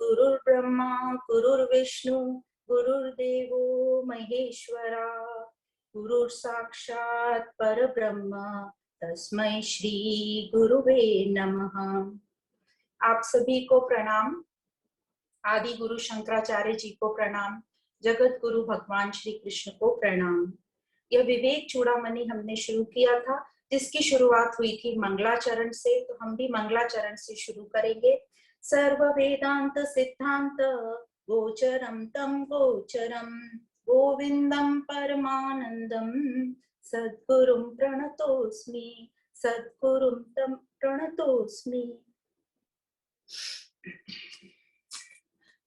गुरुर्ब्रह्मा गुरुर्विष्णु गुरुर्देवो महेश्वरा गुरुर्साक्षात् परब्रह्म तस्मै श्री गुरुवे नमः। आप सभी को प्रणाम। आदि गुरु शंकराचार्य जी को प्रणाम। जगत गुरु भगवान श्री कृष्ण को प्रणाम। यह विवेक चूड़ामणि हमने शुरू किया था, जिसकी शुरुआत हुई थी मंगलाचरण से, तो हम भी मंगलाचरण से शुरू करेंगे। सर्व वेदांत सिद्धांत गोचरम तम गोचरम गोविंदम परमानंदम सद्गुरुं प्रणतोस्मि सद्गुरुं तम प्रणतोस्मि।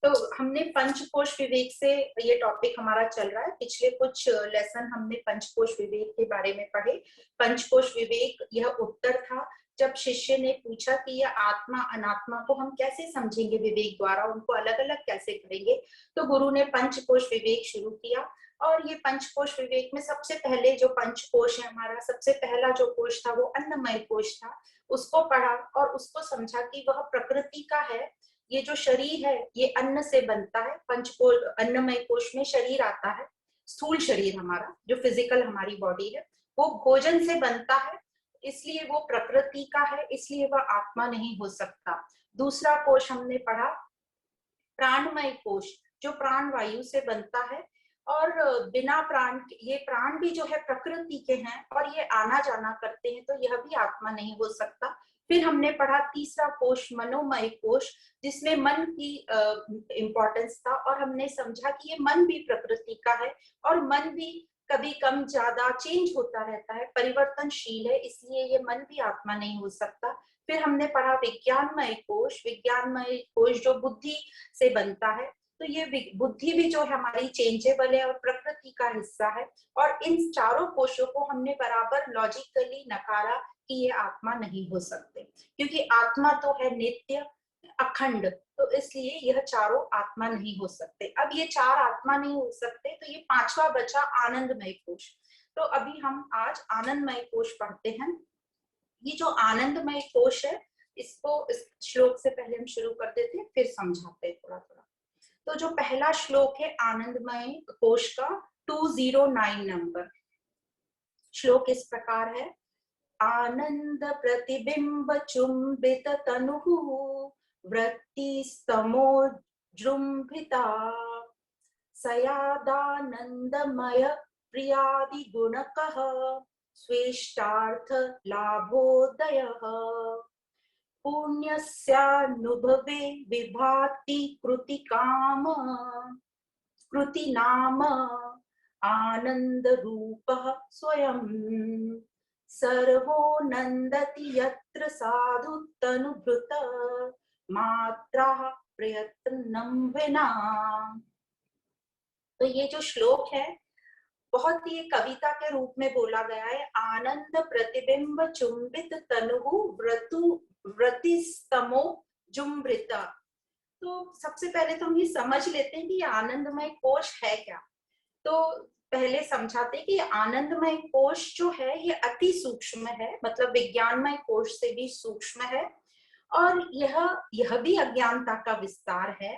तो हमने पंचकोश विवेक से ये टॉपिक हमारा चल रहा है। पिछले कुछ लेसन हमने पंचकोश विवेक के बारे में पढ़े। पंचकोश विवेक यह उत्तर था जब शिष्य ने पूछा कि यह आत्मा अनात्मा को हम कैसे समझेंगे, विवेक द्वारा उनको अलग अलग कैसे करेंगे। तो गुरु ने पंचकोश विवेक शुरू किया और ये पंचकोश विवेक में सबसे पहले जो पंचकोश है हमारा, सबसे पहला जो कोश था वो अन्नमय कोश था। उसको पढ़ा और उसको समझा कि वह प्रकृति का है। ये जो शरीर है ये अन्न से बनता है। पंचकोश अन्नमय कोश में शरीर आता है, स्थूल शरीर हमारा जो फिजिकल हमारी बॉडी है वो भोजन से बनता है, इसलिए वो प्रकृति का है, इसलिए वह आत्मा नहीं हो सकता। दूसरा कोश हमने पढ़ा प्राणमय कोश, जो प्राण वायु से बनता है और बिना प्राण, ये प्राण भी जो है प्रकृति के हैं और ये आना जाना करते हैं, तो यह भी आत्मा नहीं हो सकता। फिर हमने पढ़ा तीसरा कोश मनोमय कोश, जिसमें मन की इम्पोर्टेंस था और हमने समझा कि ये मन भी प्रकृति का है और मन भी कभी कम ज्यादा चेंज होता रहता है, परिवर्तनशील है, इसलिए ये मन भी आत्मा नहीं हो सकता। फिर हमने पढ़ा विज्ञानमय कोश, विज्ञानमय कोश जो बुद्धि से बनता है, तो ये बुद्धि भी जो है हमारी चेंजेबल है और प्रकृति का हिस्सा है। और इन चारों कोशों को हमने बराबर लॉजिकली नकारा कि ये आत्मा नहीं हो सकते, क्योंकि आत्मा तो है नित्य अखंड, तो इसलिए यह चारों आत्मा नहीं हो सकते। अब ये चार आत्मा नहीं हो सकते, तो ये पांचवा बचा आनंदमय कोश। तो अभी हम आज आनंदमय कोश पढ़ते हैं। ये जो आनंदमय कोश है, इसको इस श्लोक से पहले हम शुरू कर देते हैं, फिर समझाते हैं थोड़ा थोड़ा। तो जो पहला श्लोक है आनंदमय कोश का 209 नंबर श्लोक इस प्रकार है। आनंद प्रतिबिंब चुंबित तनुः वृत्ति स्तमोजृंभिता सयादानंदमय प्रियादि गुणकः स्वेष्टार्थ लाभोदयः पुण्यस्यानुभवे विभाति कृति काम कृति नाम आनंद रूपः स्वयं सर्वो नंदति यत्र साधु तनुभृत मात्रा प्रयत्नं विना। तो ये जो श्लोक है बहुत ही कविता के रूप में बोला गया है। आनंद प्रतिबिंब चुंबित तनुः व्रतिस्तमो जुम्भृता। तो सबसे पहले तो हम ये समझ लेते हैं कि ये आनंदमय कोश है क्या। तो पहले समझाते हैं कि आनंदमय कोश जो है ये अति सूक्ष्म है, मतलब विज्ञानमय कोश से भी सूक्ष्म है और यह भी अज्ञानता का विस्तार है।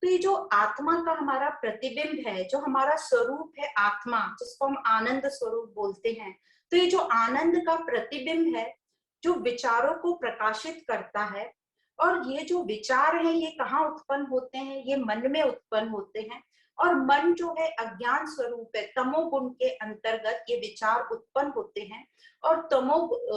तो ये जो आत्मा का हमारा प्रतिबिंब है, जो हमारा स्वरूप है आत्मा, जिसको हम आनंद स्वरूप बोलते हैं, तो ये जो आनंद का प्रतिबिंब है जो विचारों को प्रकाशित करता है, और ये जो विचार है ये कहाँ उत्पन्न होते हैं, ये मन में उत्पन्न होते हैं। और मन जो है अज्ञान स्वरूप है, तमोगुण के अंतर्गत ये विचार उत्पन्न होते हैं और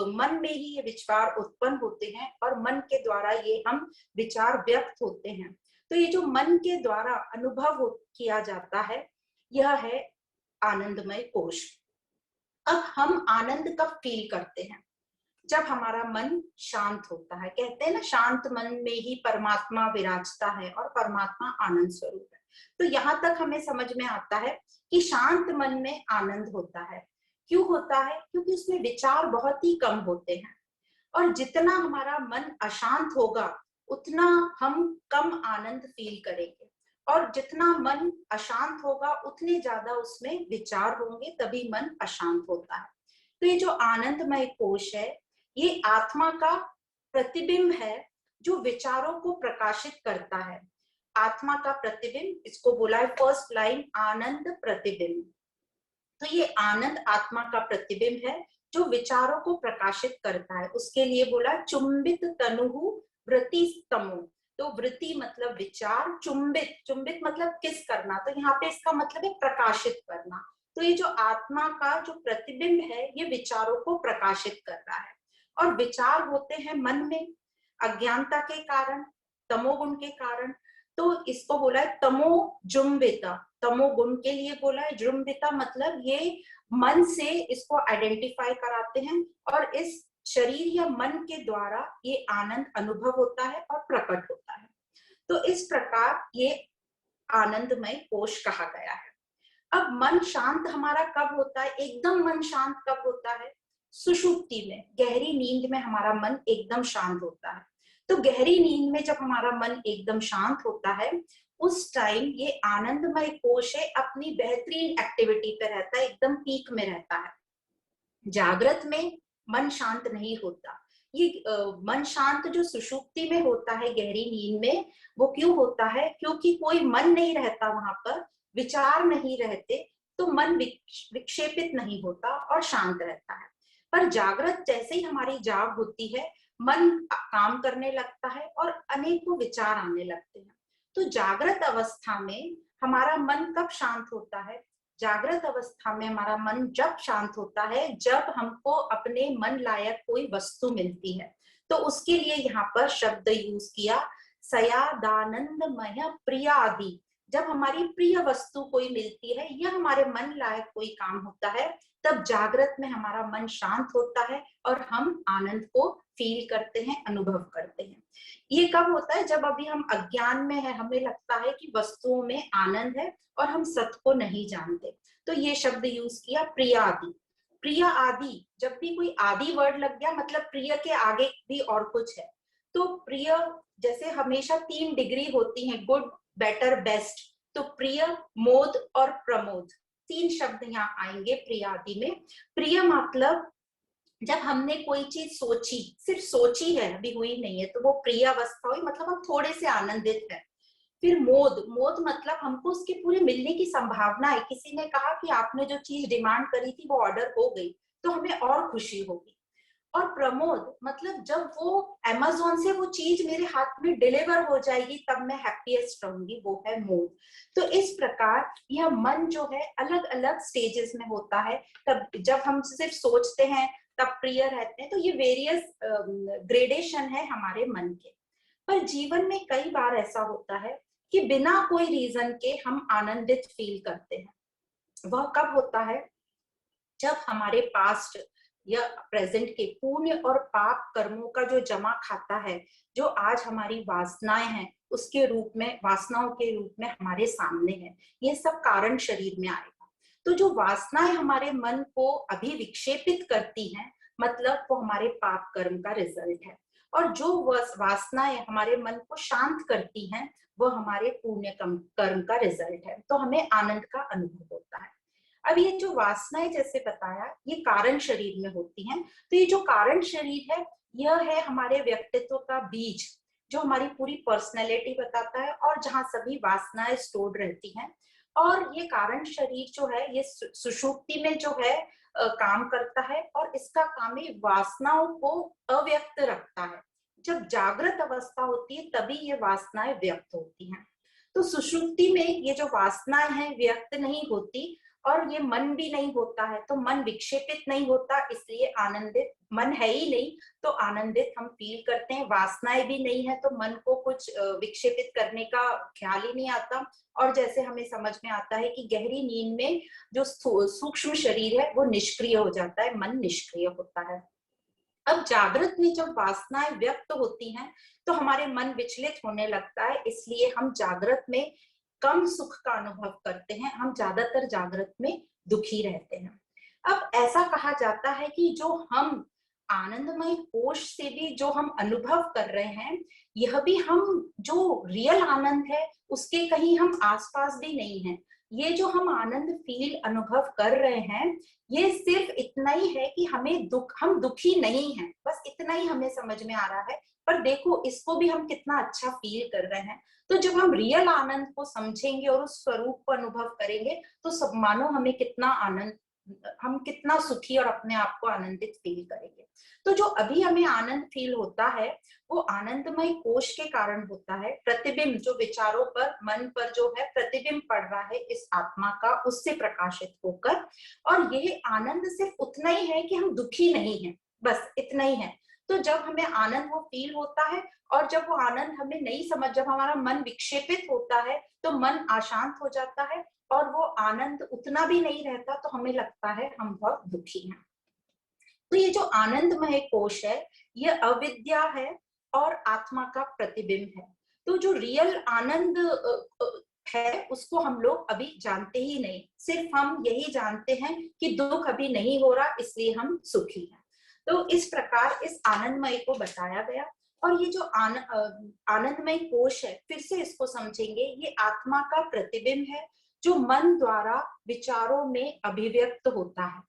मन में ही ये विचार उत्पन्न होते हैं और मन के द्वारा ये हम विचार व्यक्त होते हैं। तो ये जो मन के द्वारा अनुभव किया जाता है यह है आनंदमय कोश। अब हम आनंद कब फील करते हैं? जब हमारा मन शांत होता है। कहते हैं ना, शांत मन में ही परमात्मा विराजता है और परमात्मा आनंद स्वरूप है। तो यहाँ तक हमें समझ में आता है कि शांत मन में आनंद होता है। क्यों होता है? क्योंकि उसमें विचार बहुत ही कम होते हैं और जितना हमारा मन अशांत होगा उतना हम कम आनंद फील करेंगे, और जितना मन अशांत होगा उतने ज्यादा उसमें विचार होंगे, तभी मन अशांत होता है। तो ये जो आनंदमय कोश है ये आत्मा का प्रतिबिंब है जो विचारों को प्रकाशित करता है। आत्मा का प्रतिबिंब, इसको बोला है फर्स्ट लाइन आनंद प्रतिबिंब। तो ये आनंद आत्मा का प्रतिबिंब है जो विचारों को प्रकाशित करता है। उसके लिए बोला चुंबित तनुहु वृत्ति स्तमो। तो वृत्ति मतलब विचार, चुंबित, चुंबित मतलब किस करना, तो यहाँ पे इसका मतलब है प्रकाशित करना। तो ये जो आत्मा का जो प्रतिबिंब है ये विचारों को प्रकाशित कर रहा है। और विचार होते हैं मन में अज्ञानता के कारण, तमोगुण के कारण। तो इसको बोला है तमो जुम्बिता, तमोगुण के लिए बोला है। जुम्बिता मतलब ये मन से इसको आइडेंटिफाई कराते हैं और इस शरीर या मन के द्वारा ये आनंद अनुभव होता है और प्रकट होता है। तो इस प्रकार ये आनंदमय कोश कहा गया है। अब मन शांत हमारा कब होता है, एकदम मन शांत कब होता है, सुषुप्ति में, गहरी नींद में हमारा मन एकदम शांत होता है। तो गहरी नींद में जब हमारा मन एकदम शांत होता है उस टाइम ये आनंदमय कोश है अपनी बेहतरीन एक्टिविटी पे रहता है, एकदम पीक में रहता है। जागृत में मन शांत नहीं होता। ये मन शांत जो सुषुप्ति में होता है गहरी नींद में, वो क्यों होता है, क्योंकि कोई मन नहीं रहता वहां पर, विचार नहीं रहते, तो मन विक्षेपित नहीं होता और शांत रहता है। पर जागृत जैसे ही हमारी जाग होती है मन काम करने लगता है और अनेकों विचार आने लगते हैं। तो जागृत अवस्था में हमारा मन कब शांत होता है, जागृत अवस्था में हमारा मन जब शांत होता है जब हमको अपने मन लायक कोई वस्तु मिलती है। तो उसके लिए यहाँ पर शब्द यूज किया सयादानंदमय प्रियादि। जब हमारी प्रिय वस्तु कोई मिलती है या हमारे मन लायक कोई काम होता है तब जागृत में हमारा मन शांत होता है और हम आनंद को फील करते हैं, अनुभव करते हैं। ये कब होता है, जब अभी हम अज्ञान में है, हमें लगता है कि वस्तुओं में आनंद है और हम सत्य को नहीं जानते। तो ये शब्द यूज किया प्रिय आदि। प्रिय आदि, जब भी कोई आदि वर्ड लग गया मतलब प्रिय के आगे भी और कुछ है। तो प्रिय जैसे हमेशा 3 डिग्री होती है, गुड, बेटर, बेस्ट। तो प्रिय, मोद और प्रमोद, 3 शब्द यहाँ आएंगे प्रिय आदि में। प्रिय मतलब जब हमने कोई चीज सोची, सिर्फ सोची है, अभी हुई नहीं है, तो वो प्रिय अवस्था हुई, मतलब हम थोड़े से आनंदित है। फिर मोद, मोद मतलब हमको उसके पूरे मिलने की संभावना है, किसी ने कहा कि आपने जो चीज डिमांड करी थी वो ऑर्डर हो गई, तो हमें और खुशी होगी। और प्रमोद मतलब जब वो अमेज़न से वो चीज मेरे हाथ में डिलीवर हो जाएगी तब मैं हैप्पीएस्ट रहूंगी, वो है मोद। तो इस प्रकार यह मन जो है अलग अलग स्टेजेस में होता है। तब जब हम सिर्फ सोचते हैं तब प्रिय रहते हैं। तो ये वेरियस ग्रेडेशन है हमारे मन के। पर जीवन में कई बार ऐसा होता है कि बिना कोई रीजन के हम आनंदित फील करते हैं। वह कब होता है, जब हमारे पास्ट या प्रेजेंट के पुण्य और पाप कर्मों का जो जमा खाता है, जो आज हमारी वासनाएं हैं उसके रूप में, वासनाओं के रूप में हमारे सामने है, ये सब कारण शरीर में आएगा। तो जो वासनाएं हमारे मन को अभी विक्षेपित करती हैं मतलब वो हमारे पाप कर्म का रिजल्ट है। और जो वासनाएं हमारे मन को शांत करती हैं वो हमारे पुण्य कर्म का रिजल्ट है। तो हमें आनंद का अनुभव होता है। अब ये जो वासनाएं जैसे बताया ये कारण शरीर में होती हैं। तो ये जो कारण शरीर है यह है हमारे व्यक्तित्व का बीज, जो हमारी पूरी पर्सनैलिटी बताता है और जहाँ सभी वासनाएं स्टोर्ड रहती हैं। और ये कारण शरीर जो है ये सुषुप्ति में जो है काम करता है और इसका काम है वासनाओं को अव्यक्त रखता है। जब जागृत अवस्था होती है तभी ये वासनाएं व्यक्त होती हैं। तो सुषुप्ति में ये जो वासनाएं हैं व्यक्त नहीं होती और ये मन भी नहीं होता है, तो मन विक्षेपित नहीं होता, इसलिए आनंदित, मन है ही नहीं तो आनंदित हम फील करते हैं। वासनाएं भी नहीं है तो मन को कुछ विक्षेपित करने का ख्याल ही नहीं आता। और जैसे हमें समझ में आता है कि गहरी नींद में जो सूक्ष्म शरीर है वो निष्क्रिय हो जाता है, मन निष्क्रिय होता है। अब जागृत में जब वासनाएं व्यक्त होती हैं तो हमारे मन विचलित होने लगता है, इसलिए हम जागृत में कम सुख का अनुभव करते हैं, हम ज्यादातर जागृत में दुखी रहते हैं। अब ऐसा कहा जाता है कि जो हम आनंदमय कोश से भी जो हम अनुभव कर रहे हैं यह भी हम जो रियल आनंद है उसके कहीं हम आसपास भी नहीं है। ये जो हम आनंद फील अनुभव कर रहे हैं, ये सिर्फ इतना ही है कि हम दुखी नहीं हैं, बस इतना ही हमें समझ में आ रहा है। पर देखो इसको भी हम कितना अच्छा फील कर रहे हैं। तो जब हम रियल आनंद को समझेंगे और उस स्वरूप को अनुभव करेंगे, तो सब मानो हमें कितना आनंद, हम कितना सुखी और अपने आप को आनंदित फील करेंगे। तो जो अभी हमें आनंद फील होता है, वो आनंदमय कोश के कारण होता है। प्रतिबिंब जो विचारों पर, मन पर जो है प्रतिबिंब पड़ रहा है इस आत्मा का, उससे प्रकाशित होकर। और यह आनंद सिर्फ उतना ही है कि हम दुखी नहीं हैं, बस इतना ही है। तो जब हमें आनंद वो फील होता है, और जब वो आनंद हमें नहीं समझ, जब हमारा मन विक्षेपित होता है तो मन अशांत हो जाता है, और वो आनंद उतना भी नहीं रहता, तो हमें लगता है हम बहुत दुखी हैं। तो ये जो आनंदमय कोश है, ये अविद्या है और आत्मा का प्रतिबिंब है। तो जो रियल आनंद है, उसको हम लोग अभी जानते ही नहीं। सिर्फ हम यही जानते हैं कि दुख अभी नहीं हो रहा, इसलिए हम सुखी हैं। तो इस प्रकार इस आनंदमय को बताया गया। और ये जो आनंदमय कोश है, फिर से इसको समझेंगे, ये आत्मा का प्रतिबिंब है जो मन द्वारा विचारों में अभिव्यक्त होता है।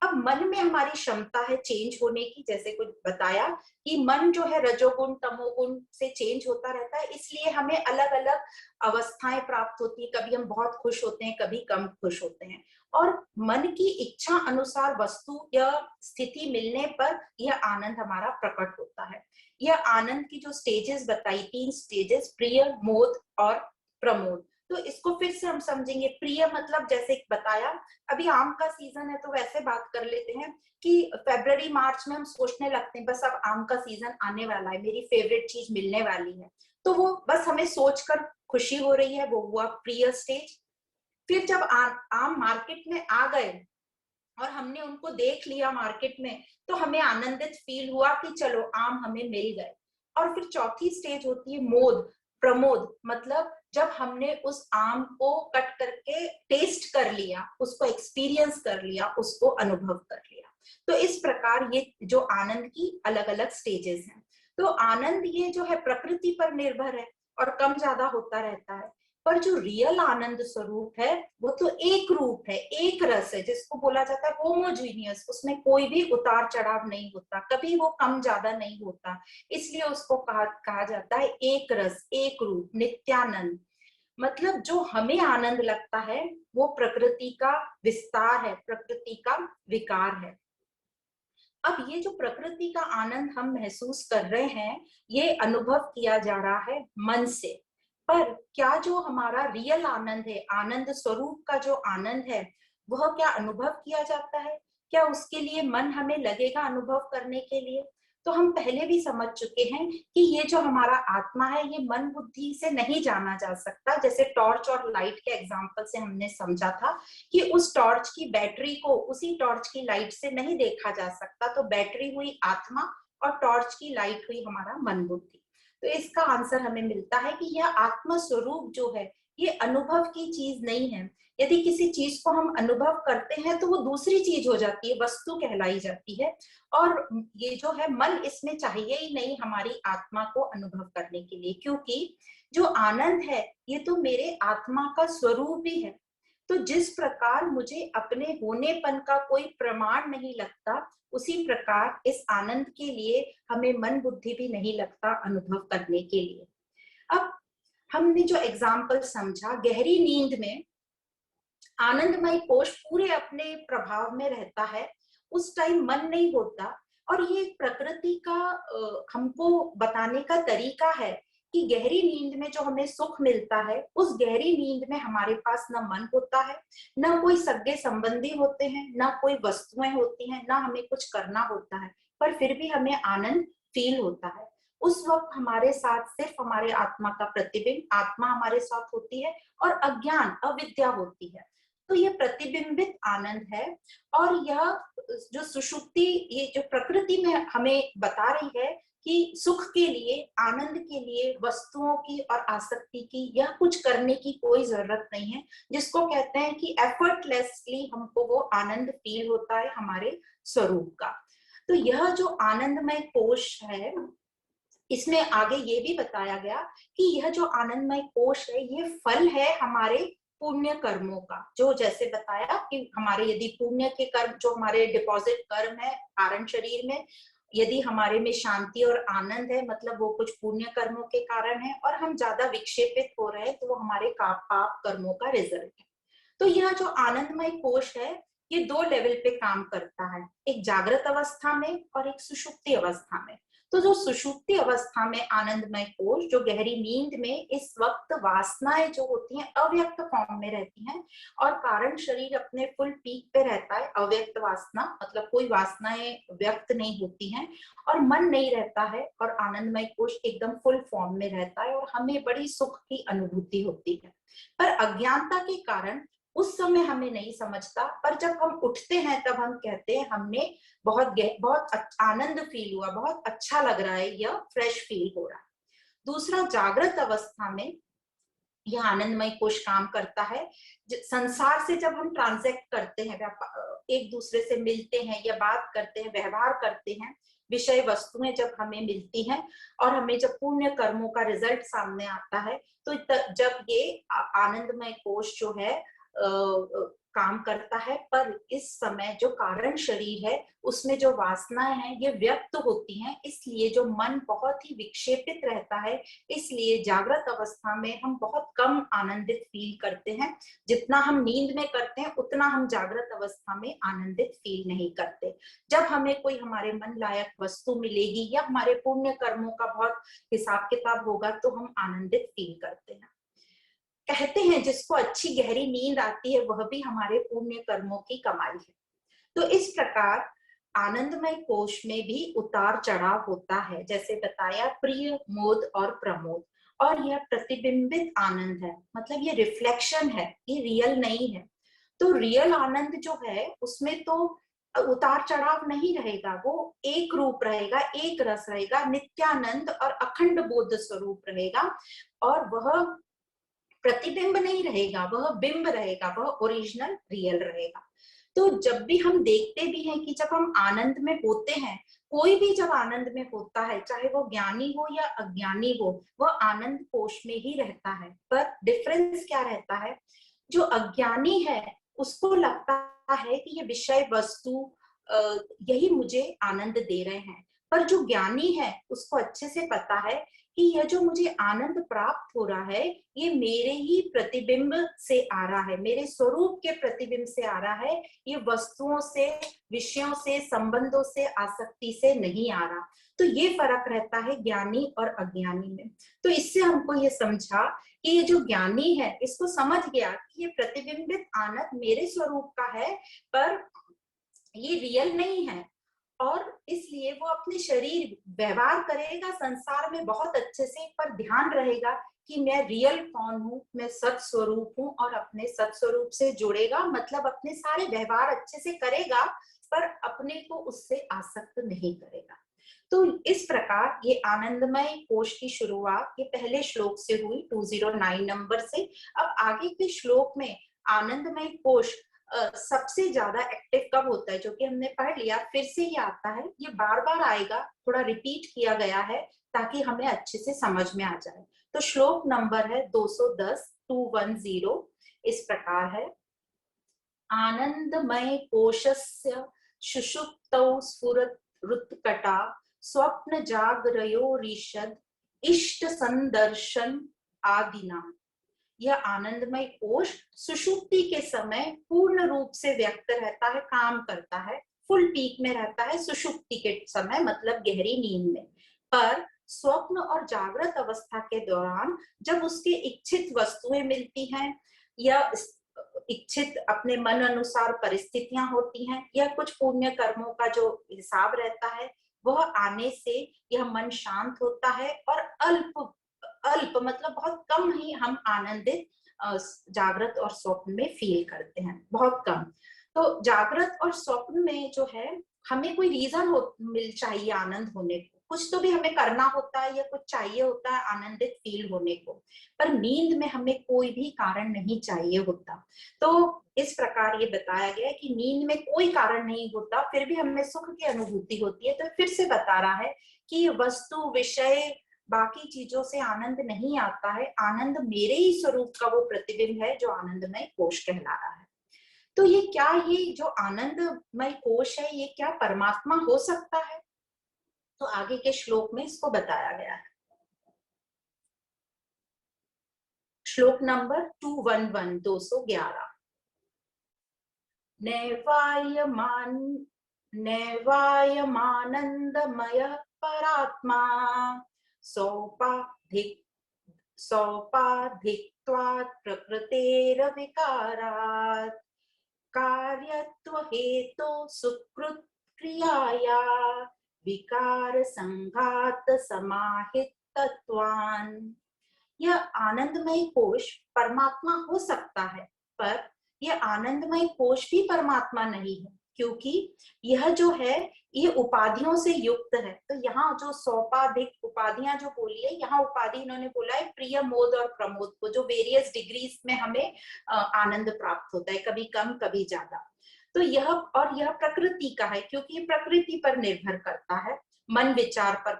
अब मन में हमारी क्षमता है चेंज होने की, जैसे कुछ बताया कि मन जो है रजोगुण तमोगुण से चेंज होता रहता है, इसलिए हमें अलग अलग अवस्थाएं प्राप्त होती है। कभी हम बहुत खुश होते हैं, कभी कम खुश होते हैं, और मन की इच्छा अनुसार वस्तु या स्थिति मिलने पर यह आनंद हमारा प्रकट होता है। यह आनंद की जो स्टेजेस बताई, 3 स्टेजेस, प्रिय, मोद और प्रमोद। तो इसको फिर से हम समझेंगे। प्रिय मतलब जैसे बताया, अभी आम का सीजन है, तो वैसे बात कर लेते हैं कि फरवरी मार्च में हम सोचने लगते हैं बस अब आम का सीजन आने वाला है, मेरी फेवरेट चीज मिलने वाली है, तो वो बस हमें सोचकर खुशी हो रही है, वो हुआ प्रिय स्टेज। फिर जब आम मार्केट में आ गए और हमने उनको देख लिया मार्केट में, तो हमें आनंदित फील हुआ कि चलो आम हमें मिल गए। और फिर चौथी स्टेज होती है मोद, प्रमोद, मतलब जब हमने उस आम को कट करके टेस्ट कर लिया, उसको एक्सपीरियंस कर लिया, उसको अनुभव कर लिया। तो इस प्रकार ये जो आनंद की अलग अलग स्टेजेस हैं। तो आनंद ये जो है प्रकृति पर निर्भर है और कम ज्यादा होता रहता है। पर जो रियल आनंद स्वरूप है, वो तो एक रूप है, एक रस है, जिसको बोला जाता है होमोजीनियस। उसमें कोई भी उतार चढ़ाव नहीं होता, कभी वो कम ज्यादा नहीं होता। इसलिए उसको कहा जाता है एक रस, एक रूप, नित्यानंद। मतलब जो हमें आनंद लगता है, वो प्रकृति का विस्तार है, प्रकृति का विकार है। अब ये जो प्रकृति का आनंद हम महसूस कर रहे हैं, ये अनुभव किया जा रहा है मन से। पर क्या जो हमारा रियल आनंद है, आनंद स्वरूप का जो आनंद है, वह क्या अनुभव किया जाता है? क्या उसके लिए मन हमें लगेगा अनुभव करने के लिए? तो हम पहले भी समझ चुके हैं कि ये जो हमारा आत्मा है, ये मन बुद्धि से नहीं जाना जा सकता। जैसे टॉर्च और लाइट के एग्जाम्पल से हमने समझा था कि उस टॉर्च की बैटरी को उसी टॉर्च की लाइट से नहीं देखा जा सकता। तो बैटरी हुई आत्मा और टॉर्च की लाइट हुई हमारा मन बुद्धि। तो इसका आंसर हमें मिलता है कि यह आत्म स्वरूप जो है, ये अनुभव की चीज नहीं है। यदि किसी चीज को हम अनुभव करते हैं, तो वो दूसरी चीज हो जाती है, वस्तु कहलाई जाती है। और ये जो है मन, इसमें चाहिए ही नहीं हमारी आत्मा को अनुभव करने के लिए, क्योंकि जो आनंद है, ये तो मेरे आत्मा का स्वरूप ही है। तो जिस प्रकार मुझे अपने होनेपन का कोई प्रमाण नहीं लगता, उसी प्रकार इस आनंद के लिए हमें मन बुद्धि भी नहीं लगता अनुभव करने के लिए। अब हमने जो एग्जाम्पल समझा, गहरी नींद में आनंदमय कोश पूरे अपने प्रभाव में रहता है, उस टाइम मन नहीं होता। और ये प्रकृति का हमको बताने का तरीका है कि गहरी नींद में जो हमें सुख मिलता है, उस गहरी नींद में हमारे पास न मन होता है, न कोई सगे संबंधी होते हैं, न कोई वस्तुएं होती हैं, न हमें कुछ करना होता है, पर फिर भी हमें आनंद फील होता है। उस वक्त हमारे साथ सिर्फ हमारे आत्मा का प्रतिबिंब, आत्मा हमारे साथ होती है, और अज्ञान, अविद्या होती है। तो ये प्रतिबिंबित आनंद है। और यह जो सुषुप्ति, ये जो प्रकृति में हमें बता रही है कि सुख के लिए, आनंद के लिए वस्तुओं की और आसक्ति की या कुछ करने की कोई जरूरत नहीं है, जिसको कहते हैं कि एफर्टलेसली हमको वो आनंद फील होता है हमारे स्वरूप का। तो यह जो आनंदमय कोश है, इसमें आगे ये भी बताया गया कि यह जो आनंदमय कोश है, ये फल है हमारे पुण्य कर्मों का, जो जैसे बताया कि हमारे यदि पुण्य के कर्म, जो हमारे डिपॉजिट कर्म है कारण शरीर में, यदि हमारे में शांति और आनंद है, मतलब वो कुछ पुण्य कर्मों के कारण है, और हम ज्यादा विक्षेपित हो रहे हैं तो वो हमारे पाप कर्मों का रिजल्ट है। तो यह जो आनंदमय कोश है, ये दो लेवल पे काम करता है, एक जागृत अवस्था में और एक सुषुप्ति अवस्था में। तो जो सुषुप्ति अवस्था में आनंदमय कोश, जो गहरी नींद में इस वक्त वासनाएं जो होती हैं अव्यक्त फॉर्म में रहती हैं, और कारण शरीर अपने फुल पीक पे रहता है, अव्यक्त वासना मतलब कोई वासनाएं व्यक्त नहीं होती हैं, और मन नहीं रहता है, और आनंदमय कोश एकदम फुल फॉर्म में रहता है, और हमें बड़ी सुख की अनुभूति होती है। पर अज्ञानता के कारण उस समय हमें नहीं समझता, पर जब हम उठते हैं तब हम कहते हैं हमने बहुत आनंद फील हुआ, बहुत अच्छा लग रहा है, या फ्रेश फील हो रहा है। दूसरा, जागृत अवस्था में यह आनंदमय कोश काम करता है। संसार से जब हम ट्रांजैक्ट करते हैं, एक दूसरे से मिलते हैं या बात करते हैं, व्यवहार करते हैं, विषय वस्तुएं जब हमें मिलती हैं, और हमें जब पुण्य कर्मों का रिजल्ट सामने आता है, तो जब ये आनंदमय कोश जो है काम करता है। पर इस समय जो कारण शरीर है उसमें जो वासनाएं हैं ये व्यक्त होती हैं, इसलिए जो मन बहुत ही विक्षेपित रहता है, इसलिए जागृत अवस्था में हम बहुत कम आनंदित फील करते हैं। जितना हम नींद में करते हैं उतना हम जागृत अवस्था में आनंदित फील नहीं करते। जब हमें कोई हमारे मन लायक वस्तु मिलेगी या हमारे पुण्य कर्मों का बहुत हिसाब किताब होगा तो हम आनंदित फील करते हैं। कहते हैं जिसको अच्छी गहरी नींद आती है वह भी हमारे पुण्य कर्मों की कमाई है। तो इस प्रकार आनंदमय कोश में भी उतार चढ़ाव होता है, जैसे बताया प्रिय, मोद और प्रमोद। और यह प्रतिबिंबित आनंद है, मतलब ये रिफ्लेक्शन है, ये रियल नहीं है। तो रियल आनंद जो है उसमें तो उतार चढ़ाव नहीं रहेगा, वो एक रूप रहेगा, एक रस रहेगा, नित्यानंद और अखंड बोध स्वरूप रहेगा, और वह प्रतिबिंब नहीं रहेगा, वह बिंब रहेगा, वह ओरिजिनल रियल रहेगा। तो जब भी हम देखते भी हैं कि जब हम आनंद में होते हैं, कोई भी जब आनंद में होता है, चाहे वो ज्ञानी हो या अज्ञानी हो, वह आनंद कोश में ही रहता है। पर डिफरेंस क्या रहता है, जो अज्ञानी है उसको लगता है कि ये विषय वस्तु यही मुझे आनंद दे रहे हैं, पर जो ज्ञानी है उसको अच्छे से पता है कि यह जो मुझे आनंद प्राप्त हो रहा है ये मेरे ही प्रतिबिंब से आ रहा है, मेरे स्वरूप के प्रतिबिंब से आ रहा है, ये वस्तुओं से, विषयों से, संबंधों से, आसक्ति से नहीं आ रहा। तो ये फर्क रहता है ज्ञानी और अज्ञानी में। तो इससे हमको ये समझा कि ये जो ज्ञानी है इसको समझ गया कि ये प्रतिबिंबित आनंद मेरे स्वरूप का है, पर ये रियल नहीं है, और इसलिए वो अपने शरीर व्यवहार करेगा संसार में बहुत अच्छे से, पर ध्यान रहेगा कि मैं रियल कौन हूँ, मैं सत स्वरूप हूँ, और अपने सत स्वरूप से जुड़ेगा, मतलब अपने सारे व्यवहार अच्छे से करेगा, पर अपने को उससे आसक्त नहीं करेगा। तो इस प्रकार ये आनंदमय कोश की शुरुआत ये पहले श्लोक से हुई, 209 नंबर से। अब आगे के श्लोक में आनंदमय कोश सबसे ज्यादा एक्टिव कब होता है, जो कि हमने पढ़ लिया, फिर से ये आता है, ये बार बार आएगा, थोड़ा रिपीट किया गया है ताकि हमें अच्छे से समझ में आ जाए। तो श्लोक नंबर है 210, 210, इस प्रकार है। आनंदमय कोशस्य सुषुप्तौ स्फुरत्कटा स्वप्न जागरयोरीषद इष्ट संदर्शन आदिना। यह आनंदमय कोश सुषुप्ति के समय पूर्ण रूप से व्यक्त रहता है, काम करता है, फुल पीक में रहता है सुषुप्ति के समय, मतलब गहरी नींद में। पर स्वप्न और जागृत अवस्था के दौरान जब उसके इच्छित वस्तुएं मिलती हैं, या इच्छित अपने मन अनुसार परिस्थितियां होती हैं, या कुछ पुण्य कर्मों का जो हिसाब रहता है वह आने से यह मन शांत होता है, और अल्प अल्प मतलब बहुत कम ही हम आनंदित जागृत और स्वप्न में फील करते हैं, बहुत कम। तो जागृत और स्वप्न में जो है हमें कोई रीजन मिल चाहिए आनंद होने को, कुछ तो भी हमें करना होता है या कुछ चाहिए होता है आनंदित फील होने को, पर नींद में हमें कोई भी कारण नहीं चाहिए होता। तो इस प्रकार ये बताया गया है कि नींद में कोई कारण नहीं होता फिर भी हमें सुख की अनुभूति होती है। तो फिर से बता रहा है कि वस्तु, विषय, बाकी चीजों से आनंद नहीं आता है, आनंद मेरे ही स्वरूप का वो प्रतिबिंब है जो आनंदमय कोश कहला रहा है। तो ये क्या, ये जो आनंदमय कोश है, ये क्या परमात्मा हो सकता है? तो आगे के श्लोक में इसको बताया गया है। श्लोक नंबर 211, 211। नैवायमानंदमय परात्मा सौपाधित्वात् प्रकृतेरविकारात् कार्यत्व हेतु सुकृत क्रियाया विकार संघात समाहितत्वान्। यह आनंदमय कोश परमात्मा हो सकता है, पर यह आनंदमय कोश भी परमात्मा नहीं है, क्योंकि यह जो है ये उपाधियों से युक्त है। तो यहाँ जो सौपाधिक उपाधियां जो बोली है, यहाँ उपाधि इन्होंने बोला है प्रिय, मोद और प्रमोद को, जो वेरियस डिग्रीज में हमें आनंद प्राप्त होता है, कभी कम कभी ज्यादा। तो यह प्रकृति का है, क्योंकि ये प्रकृति पर निर्भर करता है, मन विचार पर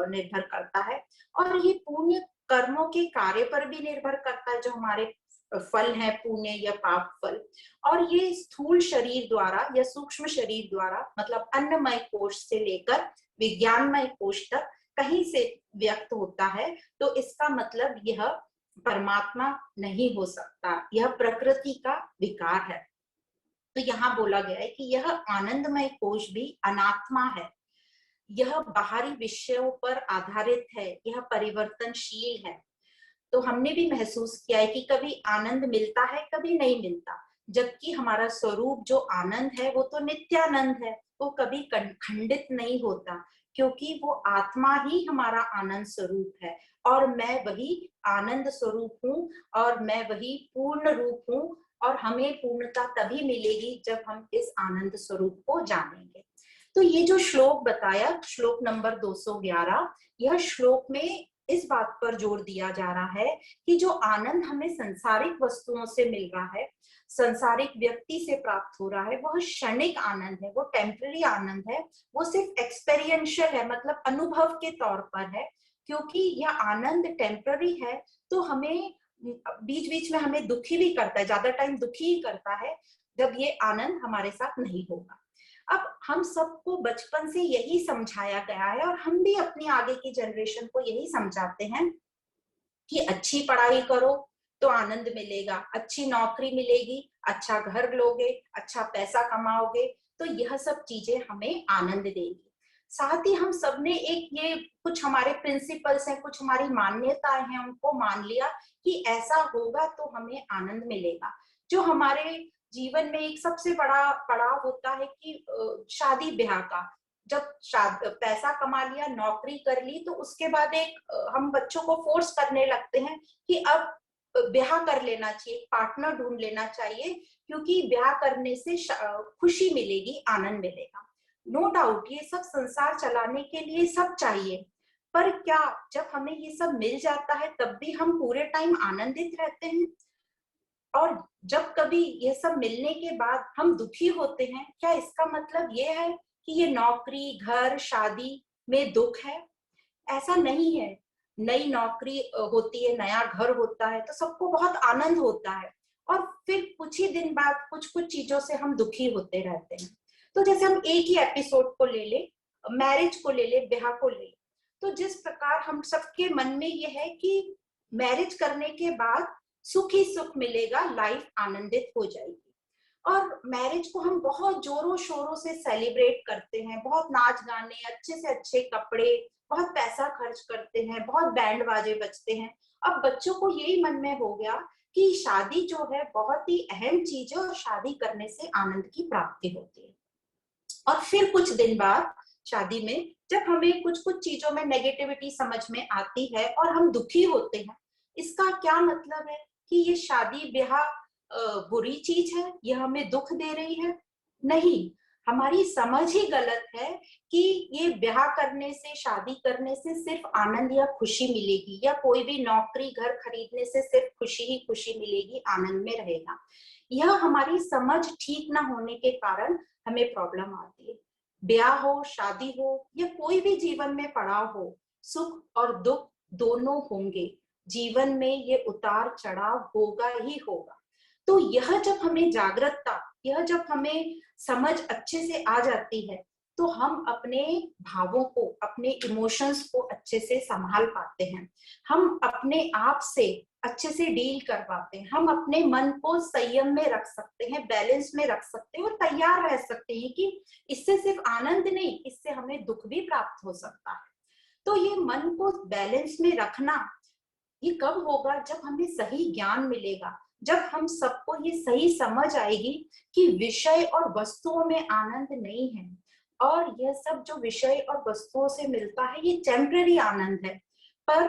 निर्भर करता है, और ये पुण्य कर्मों के कार्य पर भी निर्भर करता है, जो हमारे फल है, पुण्य या पाप फल। और ये स्थूल शरीर द्वारा या सूक्ष्म शरीर द्वारा, मतलब अन्नमय कोश से लेकर विज्ञानमय कोश तक कहीं से व्यक्त होता है। तो इसका मतलब यह परमात्मा नहीं हो सकता, यह प्रकृति का विकार है। तो यहाँ बोला गया है कि यह आनंदमय कोश भी अनात्मा है, यह बाहरी विषयों पर आधारित है, यह परिवर्तनशील है। तो हमने भी महसूस किया है कि कभी आनंद मिलता है, कभी नहीं मिलता, जबकि हमारा स्वरूप जो आनंद है वो तो नित्यानंद है, वो कभी खंडित नहीं होता, क्योंकि वो आत्मा ही हमारा आनंद स्वरूप है, और मैं वही आनंद स्वरूप हूँ, और मैं वही पूर्ण रूप हूँ। और हमें पूर्णता तभी मिलेगी जब हम इस आनंद स्वरूप को जानेंगे। तो ये जो श्लोक बताया, श्लोक नंबर 211, यह श्लोक में इस बात पर जोर दिया जा रहा है कि जो आनंद हमें संसारिक वस्तुओं से मिल रहा है, संसारिक व्यक्ति से प्राप्त हो रहा है, वह क्षणिक आनंद है, वो टेम्पररी आनंद है, वो सिर्फ एक्सपेरियंशियल है, मतलब अनुभव के तौर पर है। क्योंकि यह आनंद टेम्पररी है, तो हमें बीच बीच में हमें दुखी भी करता है, ज्यादा टाइम दुखी ही करता है जब ये आनंद हमारे साथ नहीं होगा। अब हम सबको बचपन से यही समझाया गया है, और हम भी अपनी आगे की जनरेशन को यही समझाते हैं कि अच्छी पढ़ाई करो तो आनंद मिलेगा, अच्छी नौकरी मिलेगी, अच्छा घर लोगे, अच्छा पैसा कमाओगे, तो यह सब चीजें हमें आनंद देगी। साथ ही हम सबने एक ये कुछ हमारे प्रिंसिपल्स हैं, कुछ हमारी मान्यताएं हैं, उनको मान लिया कि ऐसा होगा तो हमें आनंद मिलेगा। जो हमारे जीवन में एक सबसे बड़ा पड़ाव होता है कि शादी ब्याह का, जब पैसा कमा लिया, नौकरी कर ली, तो उसके बाद हम बच्चों को फोर्स करने लगते हैं कि अब ब्याह कर लेना चाहिए, पार्टनर ढूंढ लेना चाहिए, क्योंकि ब्याह करने से खुशी मिलेगी, आनंद मिलेगा। नो डाउट ये सब संसार चलाने के लिए सब चाहिए, पर क्या जब हमें ये सब मिल जाता है तब भी हम पूरे टाइम आनंदित रहते हैं? और जब कभी ये सब मिलने के बाद हम दुखी होते हैं, क्या इसका मतलब ये है कि ये नौकरी, घर, शादी में दुख है? ऐसा नहीं है। नई नौकरी होती है, नया घर होता है, तो सबको बहुत आनंद होता है, और फिर कुछ ही दिन बाद कुछ कुछ चीजों से हम दुखी होते रहते हैं। तो जैसे हम एक ही एपिसोड को ले ले, मैरिज को ले ले, ब्याह को ले, तो जिस प्रकार हम सबके मन में ये है कि मैरिज करने के बाद सुख ही सुख मिलेगा, लाइफ आनंदित हो जाएगी, और मैरिज को हम बहुत जोरों शोरों से सेलिब्रेट करते हैं, बहुत नाच गाने, अच्छे से अच्छे कपड़े, बहुत पैसा खर्च करते हैं, बहुत बैंड बाजे बजते हैं। अब बच्चों को यही मन में हो गया कि शादी जो है बहुत ही अहम चीज है, और शादी करने से आनंद की प्राप्ति होती है। और फिर कुछ दिन बाद शादी में जब हमें कुछ कुछ चीजों में नेगेटिविटी समझ में आती है और हम दुखी होते हैं, इसका क्या मतलब है कि ये शादी ब्याह बुरी चीज है, ये हमें दुख दे रही है? नहीं, हमारी समझ ही गलत है कि ये ब्याह करने से, शादी करने से सिर्फ आनंद या खुशी मिलेगी, या कोई भी नौकरी, घर खरीदने से सिर्फ खुशी ही खुशी मिलेगी, आनंद में रहेगा। यह हमारी समझ ठीक ना होने के कारण हमें प्रॉब्लम आती है। ब्याह हो, शादी हो, या कोई भी जीवन में पड़ाव हो, सुख और दुख दोनों होंगे, जीवन में ये उतार चढ़ाव होगा ही होगा। तो यह जब हमें जागरूकता, यह जब हमें समझ अच्छे से आ जाती है, तो हम अपने भावों को, अपने इमोशंस को अच्छे से संभाल पाते हैं, हम अपने आप से अच्छे से डील कर पाते हैं, हम अपने मन को संयम में रख सकते हैं, बैलेंस में रख सकते हैं और तैयार रह सकते हैं कि इससे सिर्फ आनंद नहीं, इससे हमें दुख भी प्राप्त हो सकता है। तो ये मन को बैलेंस में रखना, ये कब होगा? जब हमें सही ज्ञान मिलेगा, जब हम सबको ये सही समझ आएगी कि विषय और वस्तुओं में आनंद नहीं है, और यह सब जो विषय और वस्तुओं से मिलता है ये टेम्पररी आनंद है, पर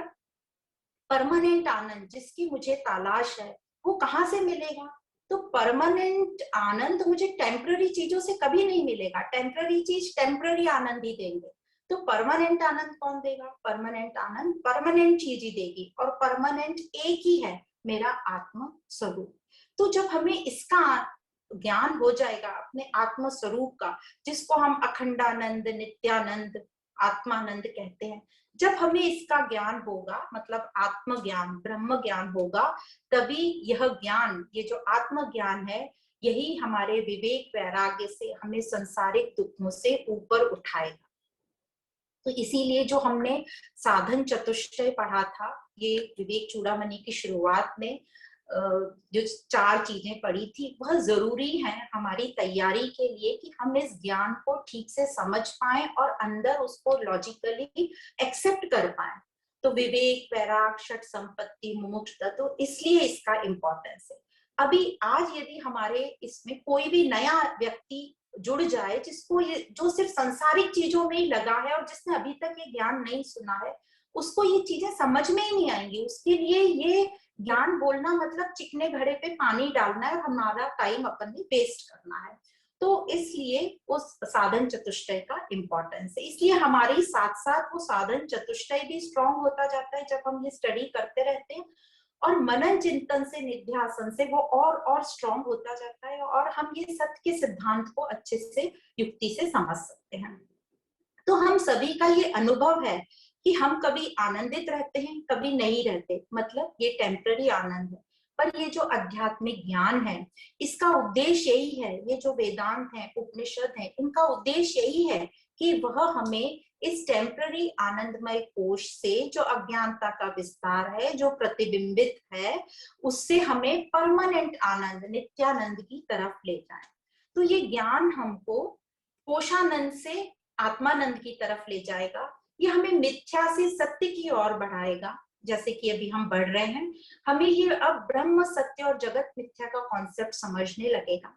परमानेंट आनंद जिसकी मुझे तलाश है वो कहाँ से मिलेगा? तो परमानेंट आनंद मुझे टेम्पररी चीजों से कभी नहीं मिलेगा, टेम्पररी चीज टेम्पररी आनंद ही देंगे। तो परमानेंट आनंद कौन देगा? परमानेंट आनंद परमानेंट चीज ही देगी, और परमानेंट एक ही है, मेरा आत्म स्वरूप। तो जब हमें इसका ज्ञान हो जाएगा अपने आत्म स्वरूप का, जिसको हम अखंडानंद, नित्यानंद, आत्मानंद कहते हैं, जब हमें इसका ज्ञान होगा, मतलब आत्म ज्ञान, ब्रह्म ज्ञान होगा, तभी यह ज्ञान, ये जो आत्म ज्ञान है, यही हमारे विवेक वैराग्य से हमें संसारिक दुखों से ऊपर उठाएगा। तो इसीलिए जो हमने साधन चतुष्टय पढ़ा था, ये विवेक चूड़ामणि की शुरुआत में जो 4 चीजें पढ़ी थी, वह जरूरी है हमारी तैयारी के लिए कि हम इस ज्ञान को ठीक से समझ पाए और अंदर उसको लॉजिकली एक्सेप्ट कर पाए। तो विवेक, वैराग, षट संपत्ति, मुमुक्षुता, तो इसलिए इसका इम्पोर्टेंस है। अभी आज यदि हमारे इसमें कोई भी नया व्यक्ति जुड़ जाए, जिसको ये, जो सिर्फ सांसारिक चीजों में ही लगा है और जिसने अभी तक ये ज्ञान नहीं सुना है, उसको ये चीजें समझ में ही नहीं आएंगी। उसके लिए ये ज्ञान बोलना मतलब चिकने घड़े पे पानी डालना है और हमारा टाइम अपन ने वेस्ट करना है। तो इसलिए उस साधन चतुष्टय का इम्पोर्टेंस है। इसलिए हमारी साथ साथ वो साधन चतुष्टय भी स्ट्रॉन्ग होता जाता है जब हम ये स्टडी करते रहते हैं, और मनन चिंतन से, निध्यासन से वो और स्ट्रॉन्ग होता जाता है, और हम ये सत्य के सिद्धांत को अच्छे से युक्ति से समझ सकते हैं। तो हम सभी का ये अनुभव है कि हम कभी आनंदित रहते हैं, कभी नहीं रहते, मतलब ये टेम्पररी आनंद है। पर ये जो आध्यात्मिक ज्ञान है, इसका उद्देश्य यही है, ये जो वेदांत है, उपनिषद है, इनका उद्देश्य यही है कि वह हमें इस टेम्पररी आनंदमय कोश से, जो अज्ञानता का विस्तार है, जो प्रतिबिंबित है, उससे हमें परमानेंट आनंद, नित्यानंद की तरफ ले जाए। तो ये ज्ञान हमको कोशानंद से आत्मानंद की तरफ ले जाएगा, ये हमें मिथ्या से सत्य की ओर बढ़ाएगा। जैसे कि अभी हम बढ़ रहे हैं, हमें ये अब ब्रह्म सत्य और जगत मिथ्या का कॉन्सेप्ट समझने लगेगा।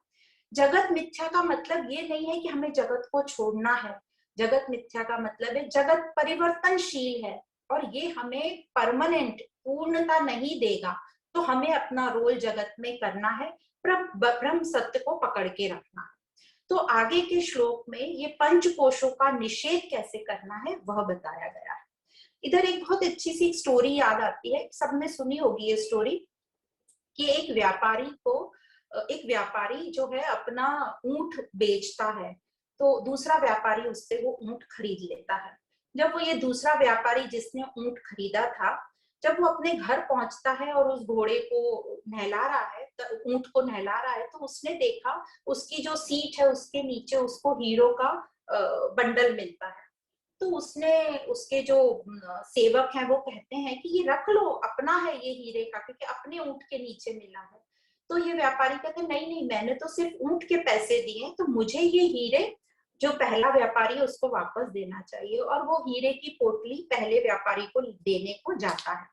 जगत मिथ्या का मतलब ये नहीं है कि हमें जगत को छोड़ना है, जगत मिथ्या का मतलब है जगत परिवर्तनशील है और ये हमें परमानेंट पूर्णता नहीं देगा। तो हमें अपना रोल जगत में करना है, ब्रह्म सत्य को पकड़ के रखना है। तो आगे के श्लोक में ये पंच कोशों का निषेध कैसे करना है वह बताया गया है। इधर एक बहुत अच्छी सी स्टोरी याद आती है, सबने सुनी होगी ये स्टोरी, कि एक व्यापारी जो है अपना ऊंट बेचता है, तो दूसरा व्यापारी उससे वो ऊंट खरीद लेता है। जब वो ये दूसरा व्यापारी जिसने ऊंट खरीदा था, जब वो अपने घर पहुंचता है और उस घोड़े को नहला रहा है, ऊंट को नहला रहा है, तो उसने देखा उसकी जो सीट है उसके नीचे उसको हीरो का बंडल मिलता है। तो उसने, उसके जो सेवक हैं वो कहते हैं कि ये रख लो, अपना है ये हीरे का, क्योंकि अपने ऊंट के नीचे मिला है। तो ये व्यापारी कहते हैं नहीं नहीं, मैंने तो सिर्फ ऊंट के पैसे दिए, तो मुझे ये हीरे, जो पहला व्यापारी है उसको वापस देना चाहिए। और वो हीरे की पोटली पहले व्यापारी को देने को जाता है।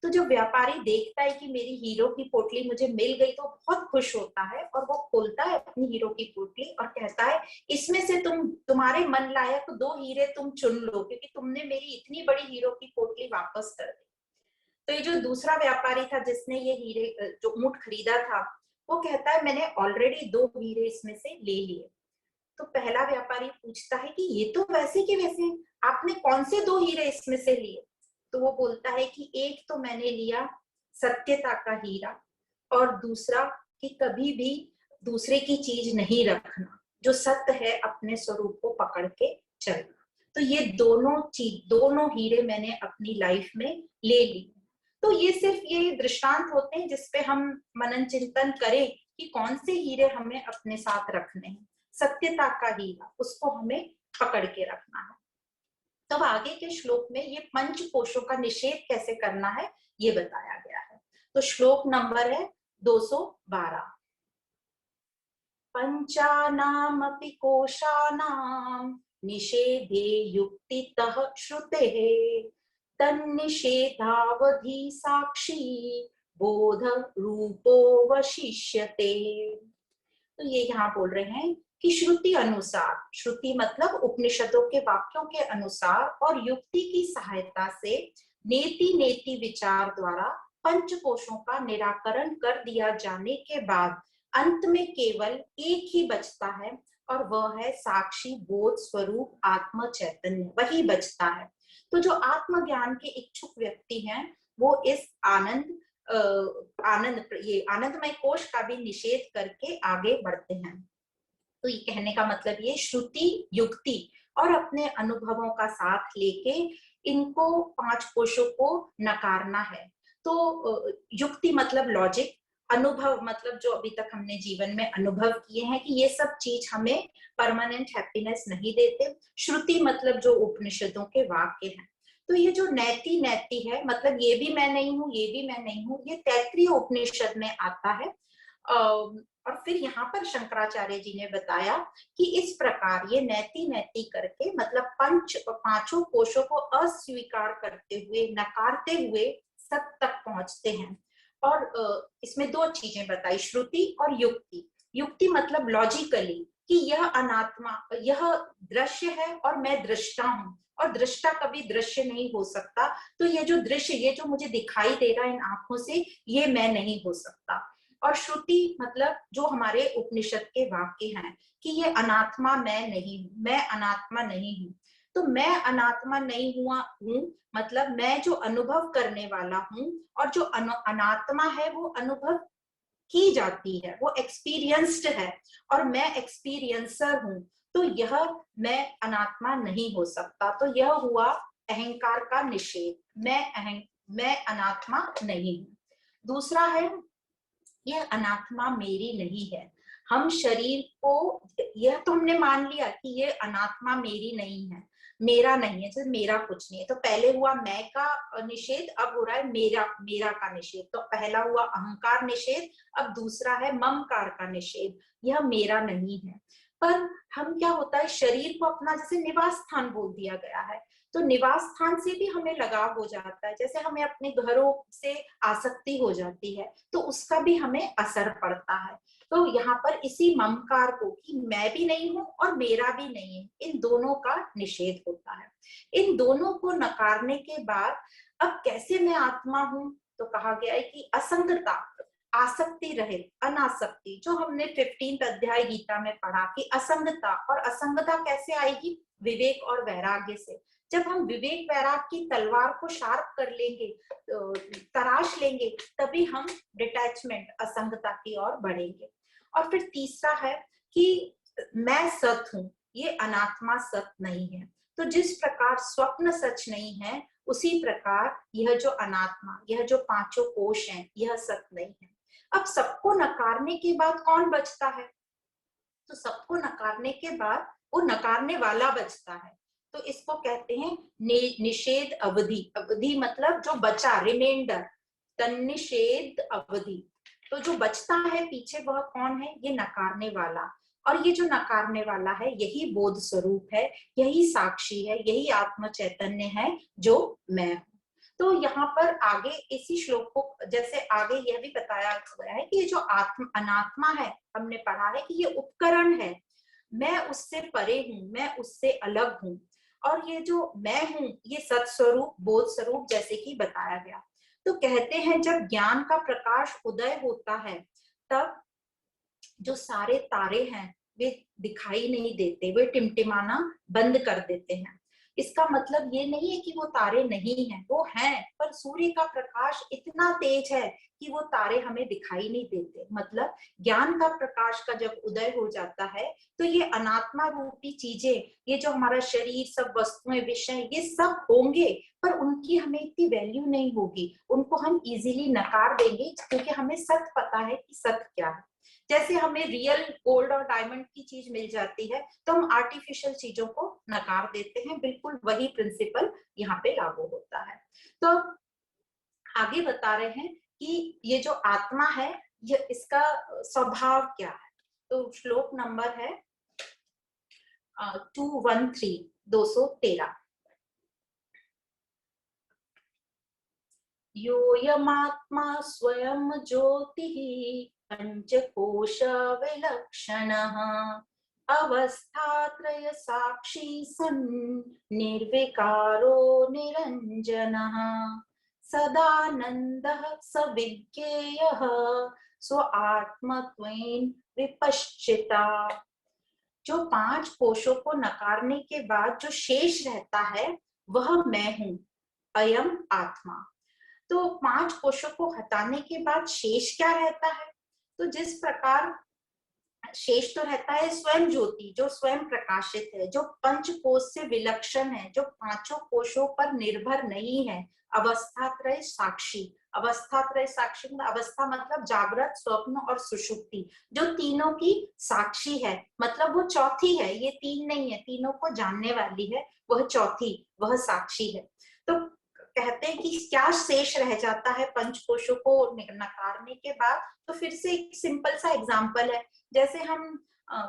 तो जो व्यापारी देखता है कि मेरी हीरो की पोटली मुझे मिल गई, तो बहुत खुश होता है और वो खोलता है अपनी हीरो की पोटली और कहता है इसमें से तुम्हारे मन लायक 2 हीरे तुम चुन लो, क्योंकि तुमने मेरी इतनी बड़ी हीरो की पोटली वापस कर दी। तो ये जो दूसरा व्यापारी था जिसने ये हीरे, जो ऊंट खरीदा था, वो कहता है मैंने ऑलरेडी 2 हीरे इसमें से ले लिए। तो पहला व्यापारी पूछता है कि ये तो वैसे के वैसे, आपने कौन से 2 हीरे इसमें से लिए? तो वो बोलता है कि एक तो मैंने लिया सत्यता का हीरा, और दूसरा कि कभी भी दूसरे की चीज नहीं रखना, जो सत्य है अपने स्वरूप को पकड़ के चलना। तो ये दोनों हीरे मैंने अपनी लाइफ में ले ली। तो ये सिर्फ ये दृष्टांत होते हैं जिसपे हम मनन चिंतन करें कि कौन से हीरे हमें अपने साथ रखने हैं। सत्यता का हीरा, उसको हमें पकड़ के रखना है। तब आगे के श्लोक में ये पंच कोशों का निषेध कैसे करना है ये बताया गया है। तो श्लोक नंबर है 212। पंचानामपि कोशानां निषेधे युक्तितः श्रुतेः तन्निषेधावधि साक्षी बोध रूपो वशिष्यते। तो ये यहाँ बोल रहे हैं कि श्रुति अनुसार, श्रुति मतलब उपनिषदों के वाक्यों के अनुसार और युक्ति की सहायता से नेति नेति विचार द्वारा पंचकोशों का निराकरण कर दिया जाने के बाद अंत में केवल एक ही बचता है और वह है साक्षी बोध स्वरूप आत्म चैतन्य, वही बचता है। तो जो आत्मज्ञान के इच्छुक व्यक्ति हैं वो इस ये आनंदमय कोश का भी निषेध करके आगे बढ़ते हैं। तो ये कहने का मतलब ये श्रुति युक्ति और अपने अनुभवों का साथ लेके इनको पांच कोशों को नकारना है। तो युक्ति मतलब लॉजिक, अनुभव मतलब जो अभी तक हमने जीवन में अनुभव किए हैं कि ये सब चीज हमें परमानेंट हैप्पीनेस नहीं देते। श्रुति मतलब जो उपनिषदों के वाक्य हैं। तो ये जो नैति नैति है मतलब ये भी मैं नहीं हूँ, ये भी मैं नहीं हूँ, ये तैत्तिरीय उपनिषद में आता है। और फिर यहाँ पर शंकराचार्य जी ने बताया कि इस प्रकार ये नैति नैति करके मतलब पांचों कोशों को अस्वीकार करते हुए, नकारते हुए सत तक पहुंचते हैं। और इसमें दो चीजें बताई, श्रुति और युक्ति। युक्ति मतलब लॉजिकली कि यह अनात्मा, यह दृश्य है और मैं दृष्टा हूँ और दृष्टा कभी दृश्य नहीं हो सकता। तो ये जो दृश्य, ये जो मुझे दिखाई दे रहा है इन आंखों से, ये मैं नहीं हो सकता। और श्रुति मतलब जो हमारे उपनिषद के वाक्य हैं कि ये अनात्मा मैं नहीं हूं, मैं अनात्मा नहीं हूं। तो मैं अनात्मा नहीं हुआ हूं मतलब मैं जो अनुभव करने वाला हूं और जो अनात्मा है वो अनुभव की जाती है, वो एक्सपीरियंस्ड है और मैं एक्सपीरियंसर हूं। तो यह मैं अनात्मा नहीं हो सकता। तो यह हुआ अहंकार का निषेध, मैं अनात्मा नहीं हूं। दूसरा है यह अनात्मा मेरी नहीं है। हम शरीर को, यह तो हमने मान लिया कि ये अनात्मा मेरी नहीं है, मेरा नहीं है, जैसे मेरा कुछ नहीं है। तो पहले हुआ मैं का निषेध, अब हो रहा है मेरा का निषेध। तो पहला हुआ अहंकार निषेध, अब दूसरा है ममकार का निषेध, यह मेरा नहीं है। पर हम क्या होता है, शरीर को अपना जैसे निवास स्थान बोल दिया गया है, तो निवास स्थान से भी हमें लगाव हो जाता है। जैसे हमें अपने घरों से आसक्ति हो जाती है तो उसका भी हमें असर पड़ता है। तो यहाँ पर इसी ममकार को कि मैं भी नहीं हूं और मेरा भी नहीं है, इन दोनों का निषेध होता है। इन दोनों को नकारने के बाद अब कैसे मैं आत्मा हूं, तो कहा गया है कि असंगता, आसक्ति रहित, अनासक्ति, जो हमने 15th अध्याय गीता में पढ़ा कि असंगता, और असंगता कैसे आएगी, विवेक और वैराग्य से। जब हम विवेक वैराग्य की तलवार को शार्प कर लेंगे, तराश लेंगे, तभी हम डिटैचमेंट, असंगता की ओर बढ़ेंगे। और फिर तीसरा है कि मैं सत हूं, ये अनात्मा सत नहीं है। तो जिस प्रकार स्वप्न सच नहीं है, उसी प्रकार यह जो अनात्मा, यह जो पांचों कोश हैं, यह सत नहीं है। अब सबको नकारने के बाद कौन बचता है, तो सबको नकारने के बाद वो नकारने वाला बचता है। तो इसको कहते हैं निषेध अवधि। अवधि मतलब जो बचा, रिमाइंडर, तन्निषेध अवधि। तो जो बचता है पीछे वह कौन है, ये नकारने वाला। और ये जो नकारने वाला है यही बोध स्वरूप है, यही साक्षी है, यही आत्म चैतन्य है जो मैं हूं। तो यहाँ पर आगे इसी श्लोक को जैसे आगे यह भी बताया गया है कि ये जो अनात्मा है, हमने पढ़ा है कि ये उपकरण है, मैं उससे परे हूं, मैं उससे अलग हूं। और ये जो मैं हूं ये सत्स्वरूप, बोध स्वरूप जैसे कि बताया गया। तो कहते हैं जब ज्ञान का प्रकाश उदय होता है तब जो सारे तारे हैं वे दिखाई नहीं देते, वे टिमटिमाना बंद कर देते हैं। इसका मतलब ये नहीं है कि वो तारे नहीं हैं, वो हैं, पर सूर्य का प्रकाश इतना तेज है कि वो तारे हमें दिखाई नहीं देते। मतलब ज्ञान का प्रकाश का जब उदय हो जाता है तो ये अनात्मा रूपी चीजें, ये जो हमारा शरीर, सब वस्तुएं, विषय, ये सब होंगे, पर उनकी हमें इतनी वैल्यू नहीं होगी, उनको हम इजीली नकार देंगे, क्योंकि हमें सत्य पता है कि सत्य क्या है। जैसे हमें रियल गोल्ड और डायमंड की चीज मिल जाती है तो हम आर्टिफिशियल चीजों को नकार देते हैं, बिल्कुल वही प्रिंसिपल यहाँ पे लागू होता है। तो आगे बता रहे हैं कि ये जो आत्मा है, ये इसका स्वभाव क्या है। तो श्लोक नंबर है 213। योऽयमात्मा स्वयं ज्योतिः पंचकोश विलक्षणः अवस्थात्रय साक्षी सन् निर्विकारो निरंजनः सदानन्दः सविज्ञेयः स्व आत्मत्वेन विपश्चिता। जो 5 कोशों को नकारने के बाद जो शेष रहता है वह मैं हूं, अयम आत्मा। तो 5 कोशों को हटाने के बाद शेष क्या रहता है? तो जिस प्रकार शेष तो रहता है स्वयं ज्योति, जो स्वयं प्रकाशित है, जो पंच कोश से विलक्षण है, जो 5 कोशों पर निर्भर नहीं है, अवस्थात्रय साक्षी। अवस्थात्रय साक्षी मतलब अवस्था मतलब जागृत, स्वप्न और सुषुप्ति, जो तीनों की साक्षी है, मतलब वो चौथी है, ये 3 नहीं है, तीनों को जानने वाली है, वह चौथी, वह साक्षी है। तो कहते हैं कि क्या शेष रह जाता है पंचकोशों को नकारने के बाद? तो फिर से एक सिंपल सा एग्जांपल है, जैसे हम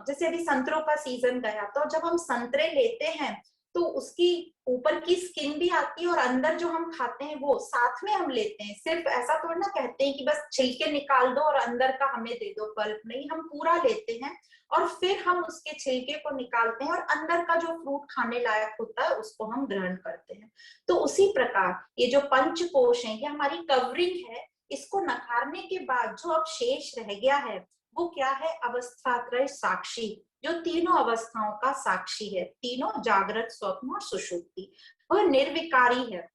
जैसे अभी संतरों का सीजन गया, तो जब हम संतरे लेते हैं तो उसकी ऊपर की स्किन भी आती है और अंदर जो हम खाते हैं वो साथ में हम लेते हैं। सिर्फ ऐसा थोड़ा ना कहते हैं कि बस छिलके निकाल दो और अंदर का हमें दे दो पल्प, नहीं, हम पूरा लेते हैं और फिर हम उसके छिलके को निकालते हैं और अंदर का जो फ्रूट खाने लायक होता है उसको हम ग्रहण करते हैं। तो उसी प्रकार ये जो पंचकोश है, ये हमारी कवरिंग है, इसको नकारने के बाद जो अब शेष रह गया है वो क्या है? अवस्थात्रय साक्षी, जो तीनों अवस्थाओं का साक्षी है, तीनों जागृत, स्वप्न और सुषुप्ति। वह निर्विकारी है,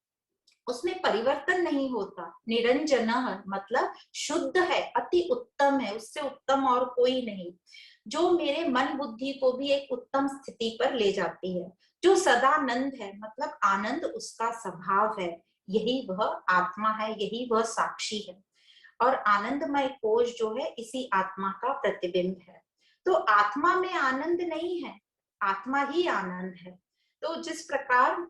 उसमें परिवर्तन नहीं होता। निरंजन मतलब शुद्ध है, अति उत्तम है, उससे उत्तम और कोई नहीं, जो मेरे मन बुद्धि को भी एक उत्तम स्थिति पर ले जाती है, जो सदानंद है, मतलब आनंद उसका स्वभाव है। यही वह आत्मा है, यही वह साक्षी है। और आनंदमय कोश जो है इसी आत्मा का प्रतिबिंब है। तो आत्मा में आनंद नहीं है, आत्मा ही आनंद है। तो जिस प्रकार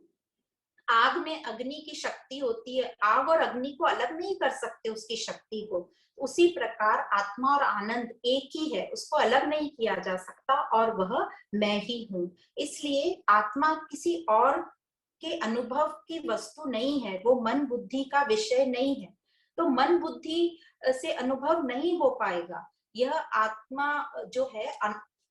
आग में अग्नि की शक्ति होती है, आग और अग्नि को अलग नहीं कर सकते उसकी शक्ति को, उसी प्रकार आत्मा और आनंद एक ही है, उसको अलग नहीं किया जा सकता, और वह मैं ही हूं। इसलिए आत्मा किसी और के अनुभव की वस्तु नहीं है, वो मन बुद्धि का विषय नहीं है। तो मन बुद्धि से अनुभव नहीं हो पाएगा। यह आत्मा जो है,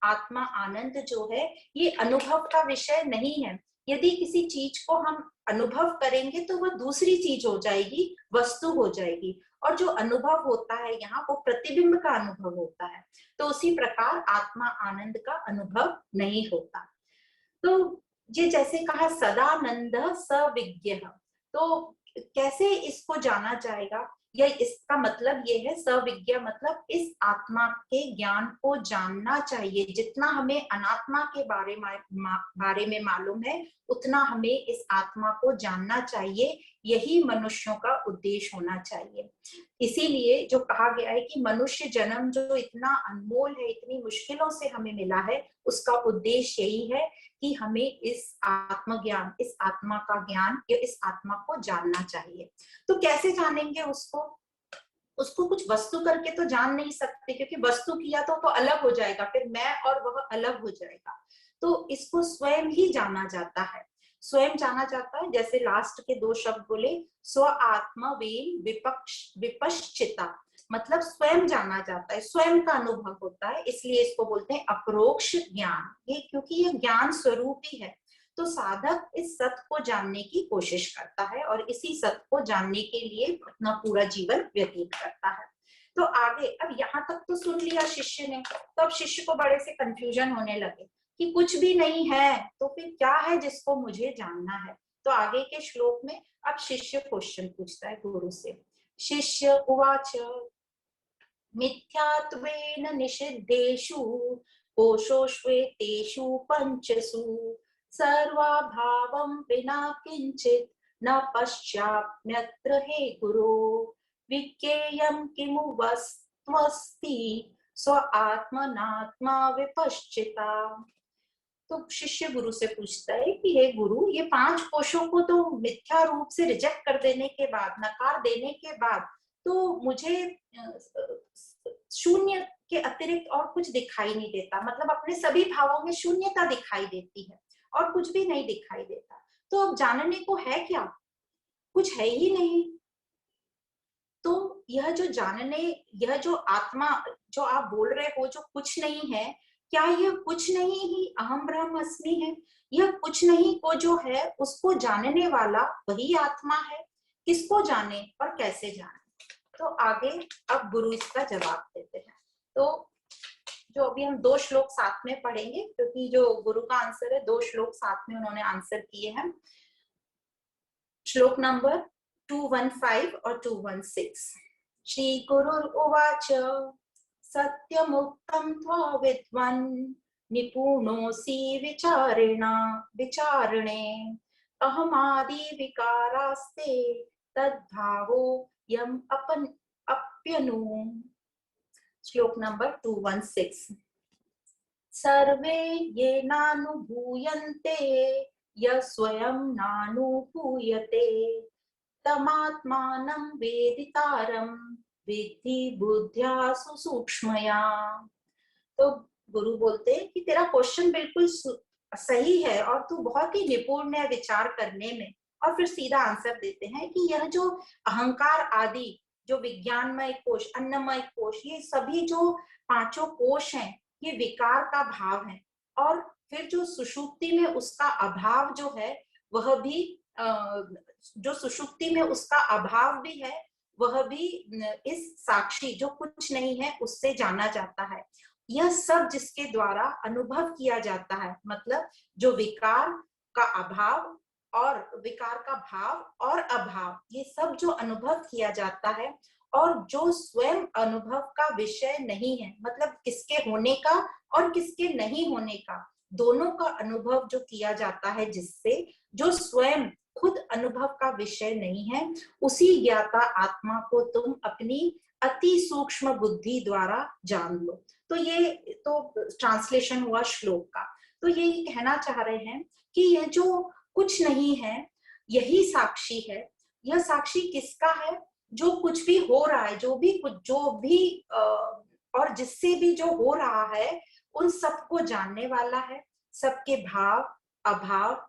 आत्मा आनंद जो है, ये अनुभव का विषय नहीं है। यदि किसी चीज को हम अनुभव करेंगे तो वह दूसरी चीज हो जाएगी, वस्तु हो जाएगी, और जो अनुभव होता है यहाँ वो प्रतिबिंब का अनुभव होता है। तो उसी प्रकार आत्मा आनंद का अनुभव नहीं होता। तो ये जैसे कहा सदानंद सविज्ञ, तो कैसे इसको जाना जाएगा? या इसका मतलब ये है, सविज्ञ मतलब इस आत्मा के ज्ञान को जानना चाहिए। जितना हमें अनात्मा के बारे में मालूम है उतना हमें इस आत्मा को जानना चाहिए। यही मनुष्यों का उद्देश्य होना चाहिए। इसीलिए जो कहा गया है कि मनुष्य जन्म जो इतना अनमोल है, इतनी मुश्किलों से हमें मिला है, उसका उद्देश्य यही है कि हमें इस आत्मज्ञान, इस आत्मा का ज्ञान या इस आत्मा को जानना चाहिए। तो कैसे जानेंगे उसको? उसको कुछ वस्तु करके तो जान नहीं सकते, क्योंकि वस्तु किया तो अलग हो जाएगा, फिर मैं और वह अलग हो जाएगा। तो इसको स्वयं ही जाना जाता है, स्वयं जाना जाता है। जैसे लास्ट के 2 शब्द बोले, स्व आत्मा वेन विपश्चिता, मतलब स्वयं जाना जाता है, स्वयं का अनुभव होता है, इसलिए इसको बोलते हैं अपरोक्ष ज्ञान। ये क्योंकि ये ज्ञान स्वरूप ही है। तो साधक इस सत्य को जानने की कोशिश करता है और इसी सत्य को जानने के लिए अपना पूरा जीवन व्यतीत करता है। तो आगे, अब यहाँ तक तो सुन लिया शिष्य ने, तो अब शिष्य को बड़े से कंफ्यूजन होने लगे कि कुछ भी नहीं है तो फिर क्या है जिसको मुझे जानना है। तो आगे के श्लोक में अब शिष्य क्वेश्चन पूछता है गुरु से। शिष्य उवाच मिथ्यात्वेन निषिद्धेषु कोशोष्वेतेषु पंचसु सर्वाभावं विना किंचित् न पश्याम्यत्र हे गुरो विज्ञेयं किमु वस्त्वस्ति स्व आत्मनात्मा विपश्चिता। तो शिष्य गुरु से पूछता है कि हे गुरु, ये 5 कोशों को तो मिथ्या रूप से रिजेक्ट कर देने के बाद, नकार देने के बाद तो मुझे शून्य के अतिरिक्त और कुछ दिखाई नहीं देता, मतलब अपने सभी भावों में शून्यता दिखाई देती है और कुछ भी नहीं दिखाई देता। तो अब जानने को है क्या? कुछ है ही नहीं। तो यह जो जानने, यह जो आत्मा जो आप बोल रहे हो जो कुछ नहीं है, क्या यह कुछ नहीं ही अहम ब्रह्मास्मि है? यह कुछ नहीं को जो है उसको जानने वाला वही आत्मा है। किसको जाने और कैसे जाने? तो आगे अब गुरु इसका जवाब देते हैं। तो जो अभी हम 2 श्लोक साथ में पढ़ेंगे, क्योंकि जो गुरु का आंसर है 2 श्लोक साथ में उन्होंने आंसर किए हैं। श्लोक नंबर 215 और 216। श्री गुरुर्उवाच सत्यमुक्तं त्वा विद्वान् निपुणोऽसि विचारणे अहमादि विकारास्ते तद्भावो यम अप्यनु। श्लोक नंबर 216। सर्वे ये नानुभूयन्ते य स्वयं नानुभूयते तमात्मानं वेदितारं विद्धि बुद्ध्या सुसूक्ष्मया। तो गुरु बोलते हैं कि तेरा क्वेश्चन बिल्कुल सही है और तू बहुत ही निपुण है विचार करने में। और फिर सीधा आंसर देते हैं कि यह जो अहंकार आदि, जो विज्ञानमय कोश, अन्नमय कोश, ये सभी जो 5 कोश हैं, ये विकार का भाव है। और फिर जो सुषुप्ति में उसका अभाव जो है, वह भी जो सुषुप्ति में उसका अभाव भी है, वह भी इस साक्षी जो कुछ नहीं है उससे जाना जाता है। यह सब जिसके द्वारा अनुभव किया जाता है, मतलब जो विकार का अभाव और विकार का भाव और अभाव, ये सब जो अनुभव किया जाता है और जो स्वयं अनुभव का विषय नहीं है, मतलब किसके होने का और किसके नहीं होने का, दोनों का अनुभव जो किया जाता है, जिससे जो स्वयं खुद अनुभव का विषय नहीं है, उसी ज्ञाता आत्मा को तुम अपनी अति सूक्ष्म बुद्धि द्वारा जान लो। तो ये तो ट्रांसलेशन हुआ श्लोक का। तो ये कहना चाह रहे हैं कि यह जो कुछ नहीं है यही साक्षी है। यह साक्षी किसका है? जो कुछ भी हो रहा है, जो भी और जिससे भी जो हो रहा है, उन सबको जानने वाला है। सबके भाव अभाव,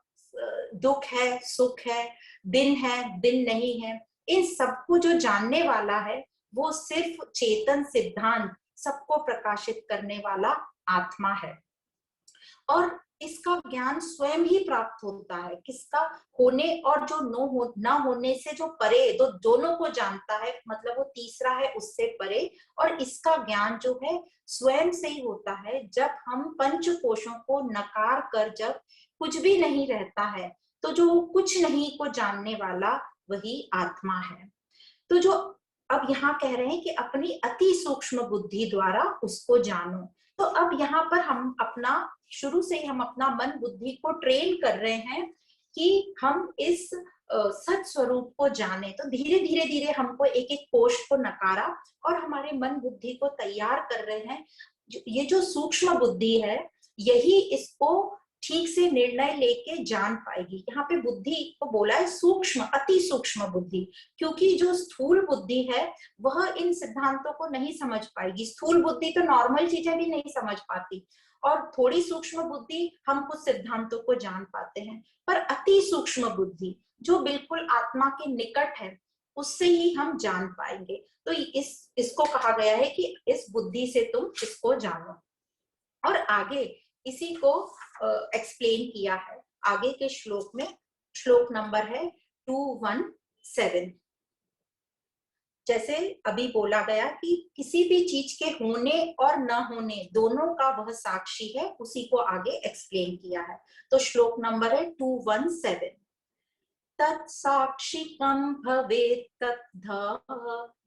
दुख है सुख है, दिन नहीं है, इन सबको जो जानने वाला है वो सिर्फ चेतन सिद्धांत, सबको प्रकाशित करने वाला आत्मा है। और इसका ज्ञान स्वयं ही प्राप्त होता है। किसका? होने और जो ना होने से जो परे, तो दोनों को जानता है, मतलब वो तीसरा है उससे परे। और इसका ज्ञान जो है स्वयं से ही होता है। जब हम पंच कोशों को नकार कर जब कुछ भी नहीं रहता है, तो जो कुछ नहीं को जानने वाला वही आत्मा है। तो जो अब यहाँ कह रहे हैं कि अपनी अति सूक्ष्म बुद्धि द्वारा उसको जानो। तो अब यहाँ पर हम अपना शुरू से ही हम अपना मन बुद्धि को ट्रेन कर रहे हैं कि हम इस सत स्वरूप को जाने। तो धीरे धीरे हमको एक एक कोश को नकारा और हमारे मन बुद्धि को तैयार कर रहे हैं। ये जो सूक्ष्म बुद्धि है यही इसको ठीक से निर्णय लेके जान पाएगी। यहाँ पे बुद्धि को बोला है सूक्ष्म, अति सूक्ष्म बुद्धि, क्योंकि जो स्थूल बुद्धि है वह इन सिद्धांतों को नहीं समझ पाएगी। स्थूल बुद्धि तो नॉर्मल चीजें भी नहीं समझ पाती, और थोड़ी सूक्ष्म बुद्धि हम कुछ सिद्धांतों को जान पाते हैं। पर अति सूक्ष्म बुद्धि जो बिल्कुल आत्मा के निकट है, उससे ही हम जान पाएंगे। तो इसको कहा गया है कि इस बुद्धि से तुम इसको जानो। और आगे इसी को एक्सप्लेन किया है आगे के श्लोक में। श्लोक नंबर है 217। जैसे अभी बोला गया कि किसी भी चीज के होने और न होने दोनों का वह साक्षी है, उसी को आगे एक्सप्लेन किया है। तो श्लोक नंबर है 217। तत्साक्षिकं भवेत् तद्ध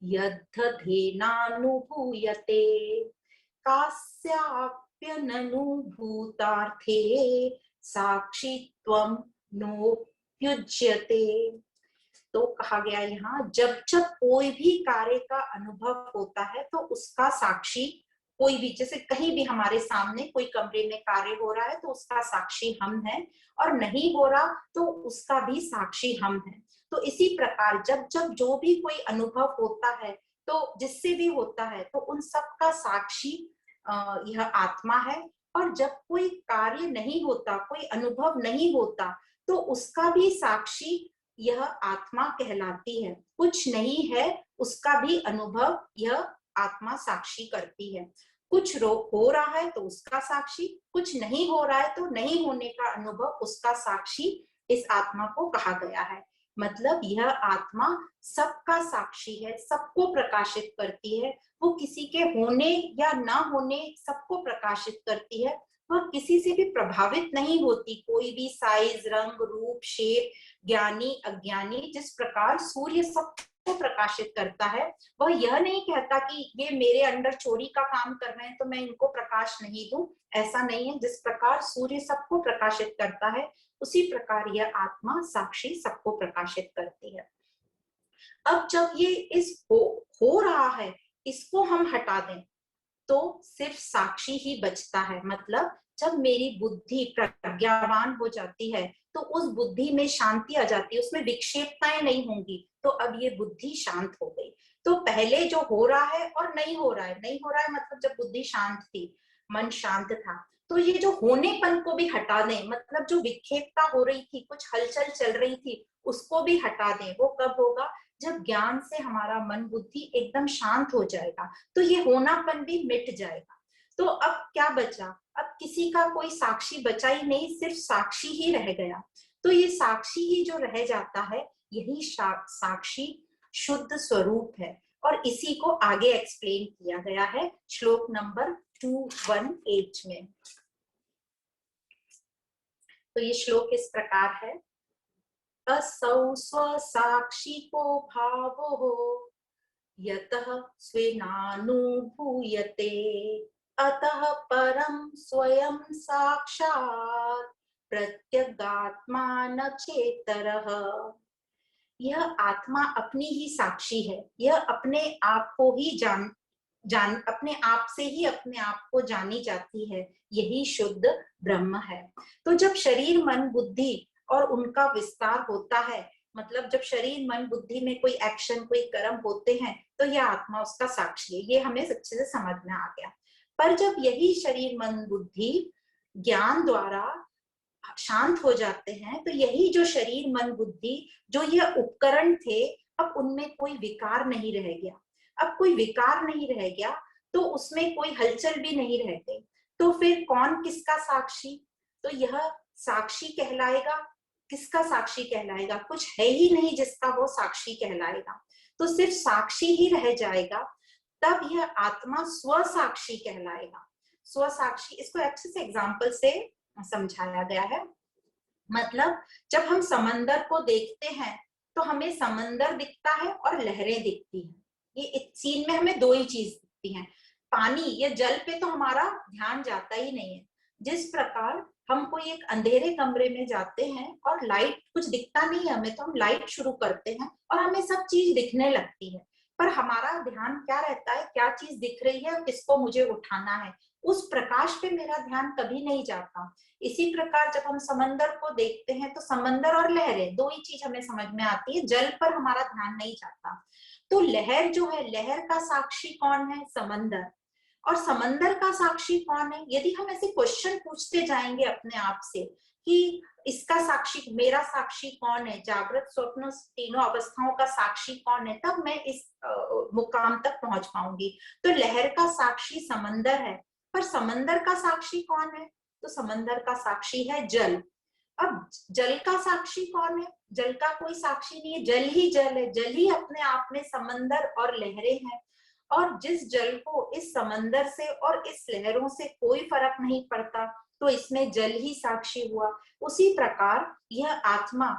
यद्धेनानुभूयते कास्याप्यननुभूतार्थे साक्षित्वं नोपयुज्यते। तो कहा गया यहाँ, जब जब कोई भी कार्य का अनुभव होता है तो उसका साक्षी कोई भी, जैसे कहीं भी हमारे सामने कोई कमरे में कार्य हो रहा है तो उसका साक्षी हम हैं, और नहीं हो रहा तो उसका भी साक्षी हम हैं। तो इसी प्रकार जब जब जो भी कोई अनुभव होता है तो जिससे भी होता है तो उन सब का साक्षी यह आत्मा है। और जब कोई कार्य नहीं होता, कोई अनुभव नहीं होता, तो उसका भी साक्षी यह आत्मा कहलाती है। कुछ नहीं है उसका भी अनुभव यह आत्मा साक्षी करती है। कुछ हो रहा है तो उसका साक्षी, कुछ नहीं हो रहा है तो नहीं होने का अनुभव उसका साक्षी इस आत्मा को कहा गया है। मतलब यह आत्मा सबका साक्षी है, सबको प्रकाशित करती है। वो किसी के होने या ना होने सबको प्रकाशित करती है। वह किसी से भी प्रभावित नहीं होती। कोई भी साइज, रंग, रूप, शेप, ज्ञानी, अज्ञानी, जिस प्रकार सूर्य सबको प्रकाशित करता है, वह यह नहीं कहता कि ये मेरे अंदर चोरी का काम कर रहे हैं तो मैं इनको प्रकाश नहीं दूं। ऐसा नहीं है। जिस प्रकार सूर्य सबको प्रकाशित करता है, उसी प्रकार यह आत्मा साक्षी सबको प्रकाशित करती है। अब जब ये इस हो रहा है, इसको हम हटा दें तो सिर्फ साक्षी ही बचता है। मतलब जब मेरी बुद्धि प्रज्ञावान हो जाती है तो उस बुद्धि में शांति आ जाती है, उसमें विक्षेपताएं नहीं होंगी। तो अब ये बुद्धि शांत हो गई। तो पहले जो हो रहा है और नहीं हो रहा है, नहीं हो रहा है मतलब जब बुद्धि शांत थी, मन शांत था, तो ये जो होनेपन को भी हटा दें, मतलब जो विक्षेपता हो रही थी, कुछ हलचल चल रही थी, उसको भी हटा दें। वो कब होगा? जब ज्ञान से हमारा मन बुद्धि एकदम शांत हो जाएगा, तो ये होनापन भी मिट जाएगा। तो अब क्या बचा? अब किसी का कोई साक्षी बचा ही नहीं, सिर्फ साक्षी ही रह गया। तो ये साक्षी ही जो रह जाता है, यही साक्षी शुद्ध स्वरूप है। और इसी को आगे एक्सप्लेन किया गया है श्लोक नंबर 218 में। तो ये श्लोक इस प्रकार है। असौ स्वसाक्षिको भावो यतः स्वेनानुभूयते अतः परं स्वयं साक्षात् प्रत्यगात्मा न चेतरः। यह आत्मा अपनी ही साक्षी है। यह अपने आप को ही जान अपने आप से ही अपने आप को जानी जाती है। यही शुद्ध ब्रह्म है। तो जब शरीर, मन, बुद्धि और उनका विस्तार होता है, मतलब जब शरीर, मन, बुद्धि में कोई एक्शन, कोई कर्म होते हैं, तो यह आत्मा उसका साक्षी है। ये हमें अच्छे से समझ में आ गया। पर जब यही शरीर, मन, बुद्धि ज्ञान द्वारा शांत हो जाते हैं, तो यही जो शरीर, मन, बुद्धि, जो यह उपकरण थे, अब उनमें कोई विकार नहीं रह गया। अब कोई विकार नहीं रह गया तो उसमें कोई हलचल भी नहीं रह गई। तो फिर कौन किसका साक्षी? तो यह साक्षी कहलाएगा। किसका साक्षी कहलाएगा? कुछ है ही नहीं जिसका वो साक्षी कहलाएगा। तो सिर्फ साक्षी ही रह जाएगा। तब यह आत्मा स्वसाक्षी कहलाएगा। स्वसाक्षी, इसको अच्छे से एग्जाम्पल से समझाया गया है। मतलब जब हम समंदर को देखते हैं तो हमें समंदर दिखता है और लहरें दिखती हैं। ये इस सीन में हमें दो ही चीज दिखती हैं। पानी या जल पे तो हमारा ध्यान जाता ही नहीं है। जिस प्रकार हम कोई एक अंधेरे कमरे में जाते हैं और लाइट, कुछ दिखता नहीं है हमें, तो हम लाइट शुरू करते हैं और हमें सब चीज दिखने लगती है, पर हमारा ध्यान क्या रहता है? क्या चीज दिख रही है, किसको मुझे उठाना है, उस प्रकाश पे मेरा ध्यान कभी नहीं जाता। इसी प्रकार जब हम समंदर को देखते हैं तो समंदर और लहरें, दो ही चीज हमें समझ में आती है, जल पर हमारा ध्यान नहीं जाता। तो लहर जो है, लहर का साक्षी कौन है? समंदर। और समंदर का साक्षी कौन है? यदि हम ऐसे क्वेश्चन पूछते जाएंगे अपने आप से कि इसका साक्षी, मेरा साक्षी कौन है, जागृत, स्वप्न, तीनों अवस्थाओं का साक्षी कौन है, तब मैं इस मुकाम तक पहुंच पाऊंगी। तो लहर का साक्षी समंदर है, पर समंदर का साक्षी कौन है? तो समंदर का साक्षी है जल। अब जल का साक्षी कौन है? जल का कोई साक्षी नहीं है, जल ही जल है, जल ही अपने आप में समंदर और लहरें हैं। और जिस जल को इस समंदर से और इस लहरों से कोई फर्क नहीं पड़ता, तो इसमें जल ही साक्षी हुआ। उसी प्रकार यह आत्मा,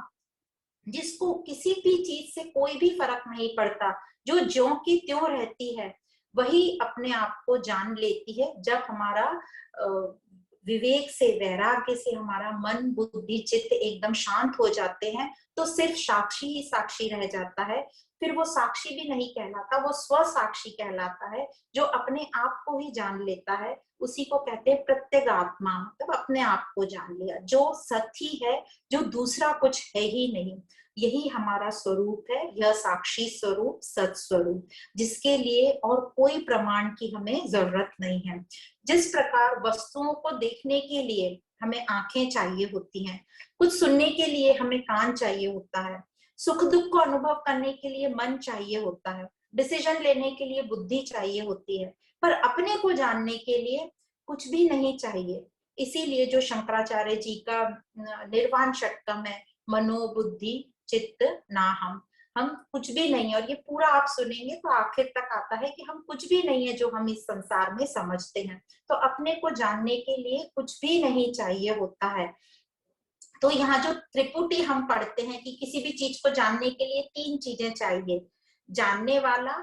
जिसको किसी भी चीज से कोई भी फर्क नहीं पड़ता, जो ज्यों की त्यों रहती है, वही अपने आप को जान लेती है। जब हमारा विवेक से, वैराग्य से हमारा मन बुद्धि चित्त एकदम शांत हो जाते हैं, तो सिर्फ साक्षी ही साक्षी रह जाता है। फिर वो साक्षी भी नहीं कहलाता, वो स्व साक्षी कहलाता है, जो अपने आप को ही जान लेता है। उसी को कहते हैं प्रत्यगात्मा, मतलब अपने आप को जान लिया, जो सत ही है, जो दूसरा कुछ है ही नहीं। यही हमारा स्वरूप है, यह साक्षी स्वरूप, सत स्वरूप, जिसके लिए और कोई प्रमाण की हमें जरूरत नहीं है। जिस प्रकार वस्तुओं को देखने के लिए हमें आंखें चाहिए होती हैं, कुछ सुनने के लिए हमें कान चाहिए होता है, सुख दुख को अनुभव करने के लिए मन चाहिए होता है, डिसीजन लेने के लिए बुद्धि चाहिए होती है, पर अपने को जानने के लिए कुछ भी नहीं चाहिए। इसीलिए जो शंकराचार्य जी का निर्वाण षटकम है, मनोबुद्धि चित्त ना हम कुछ भी नहीं है। और ये पूरा आप सुनेंगे तो आखिर तक आता है कि हम कुछ भी नहीं है जो हम इस संसार में समझते हैं। तो अपने को जानने के लिए कुछ भी नहीं चाहिए होता है। तो यहाँ जो त्रिपुटी हम पढ़ते हैं कि किसी भी चीज को जानने के लिए तीन चीजें चाहिए, जानने वाला,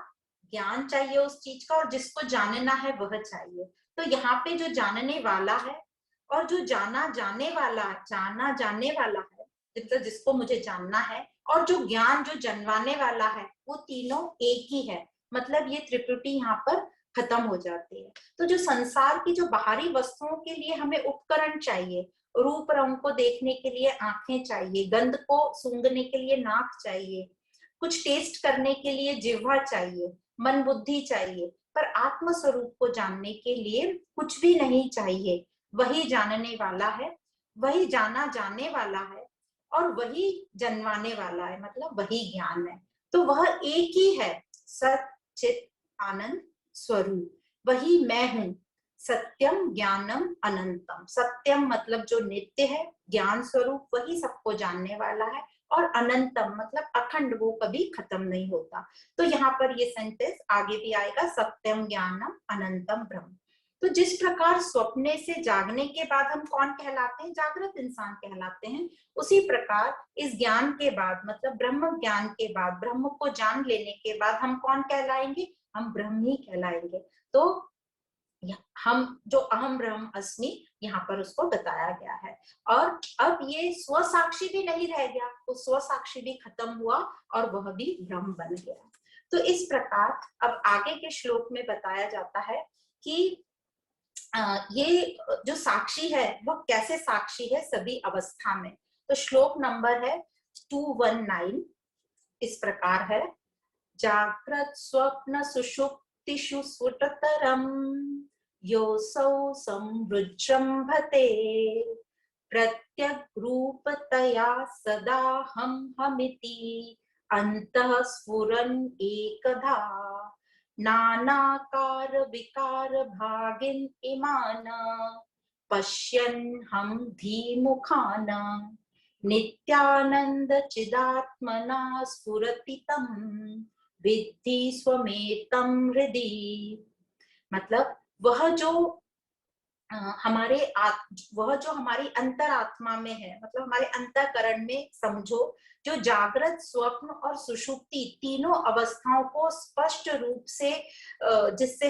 ज्ञान चाहिए उस चीज का, और जिसको जानना है वह चाहिए। तो यहाँ पे जो जानने वाला है और जो जाना जाने वाला, जाना जाने वाला है, मतलब जिसको मुझे जानना है, और जो ज्ञान जो जनवाने वाला है, वो तीनों एक ही है। मतलब ये त्रिपुटी यहाँ पर खत्म हो जाती है। तो जो संसार की जो बाहरी वस्तुओं के लिए हमें उपकरण चाहिए, रूप रंग को देखने के लिए आंखें चाहिए, गंध को सूंघने के लिए नाक चाहिए, कुछ टेस्ट करने के लिए जिह्वा चाहिए, मन बुद्धि चाहिए, पर आत्म स्वरूप को जानने के लिए कुछ भी नहीं चाहिए। वही जानने वाला है, वही जाना जाने वाला है, और वही जनवाने वाला है, मतलब वही ज्ञान है। तो वह एक ही है, सत चित आनंद स्वरूप, वही मैं हूं। सत्यम ज्ञानम अनंतम, सत्यम मतलब जो नित्य है, ज्ञान स्वरूप वही सबको जानने वाला है, और अनंतम मतलब अखंड, वो कभी खत्म नहीं होता। तो यहाँ पर ये सेंटेंस आगे भी आएगा, सत्यम ज्ञानम अनंतम ब्रह्म। तो जिस प्रकार स्वप्ने से जागने के बाद हम कौन कहलाते हैं, जागृत इंसान कहलाते हैं, उसी प्रकार इस ज्ञान के बाद, मतलब ब्रह्म ज्ञान के बाद, ब्रह्म को जान लेने के बाद हम कौन कहलाएंगे, हम ब्रह्म ही कहलाएंगे। तो हम जो अहम ब्रह्म अस्मि, यहाँ पर उसको बताया गया है। और अब ये स्व साक्षी भी नहीं रह गया, तो स्व साक्षी भी खत्म हुआ और वह भी ब्रह्म बन गया। तो इस प्रकार अब आगे के श्लोक में बताया जाता है कि ये जो साक्षी है वह कैसे साक्षी है सभी अवस्था में। तो श्लोक नंबर है 219, इस प्रकार है, जागृत स्वप्न सुषुप्तिषु स्फुटतरम् योऽसौ संवृज्रम्भते प्रत्यग्रूपतया सदा हमिति अन्तः स्फुरन् एकधा नानाकार विकार भागिन इमान पश्यन् हम धीमुखान नित्यानंद चिदात्मना स्फुरति तं विद्धि स्वमेतं हृदि। मतलब वह जो वह जो हमारी अंतरात्मा में है, मतलब हमारे अंतःकरण में समझो, जो जागृत स्वप्न और सुषुप्ति तीनों अवस्थाओं को स्पष्ट रूप से जिससे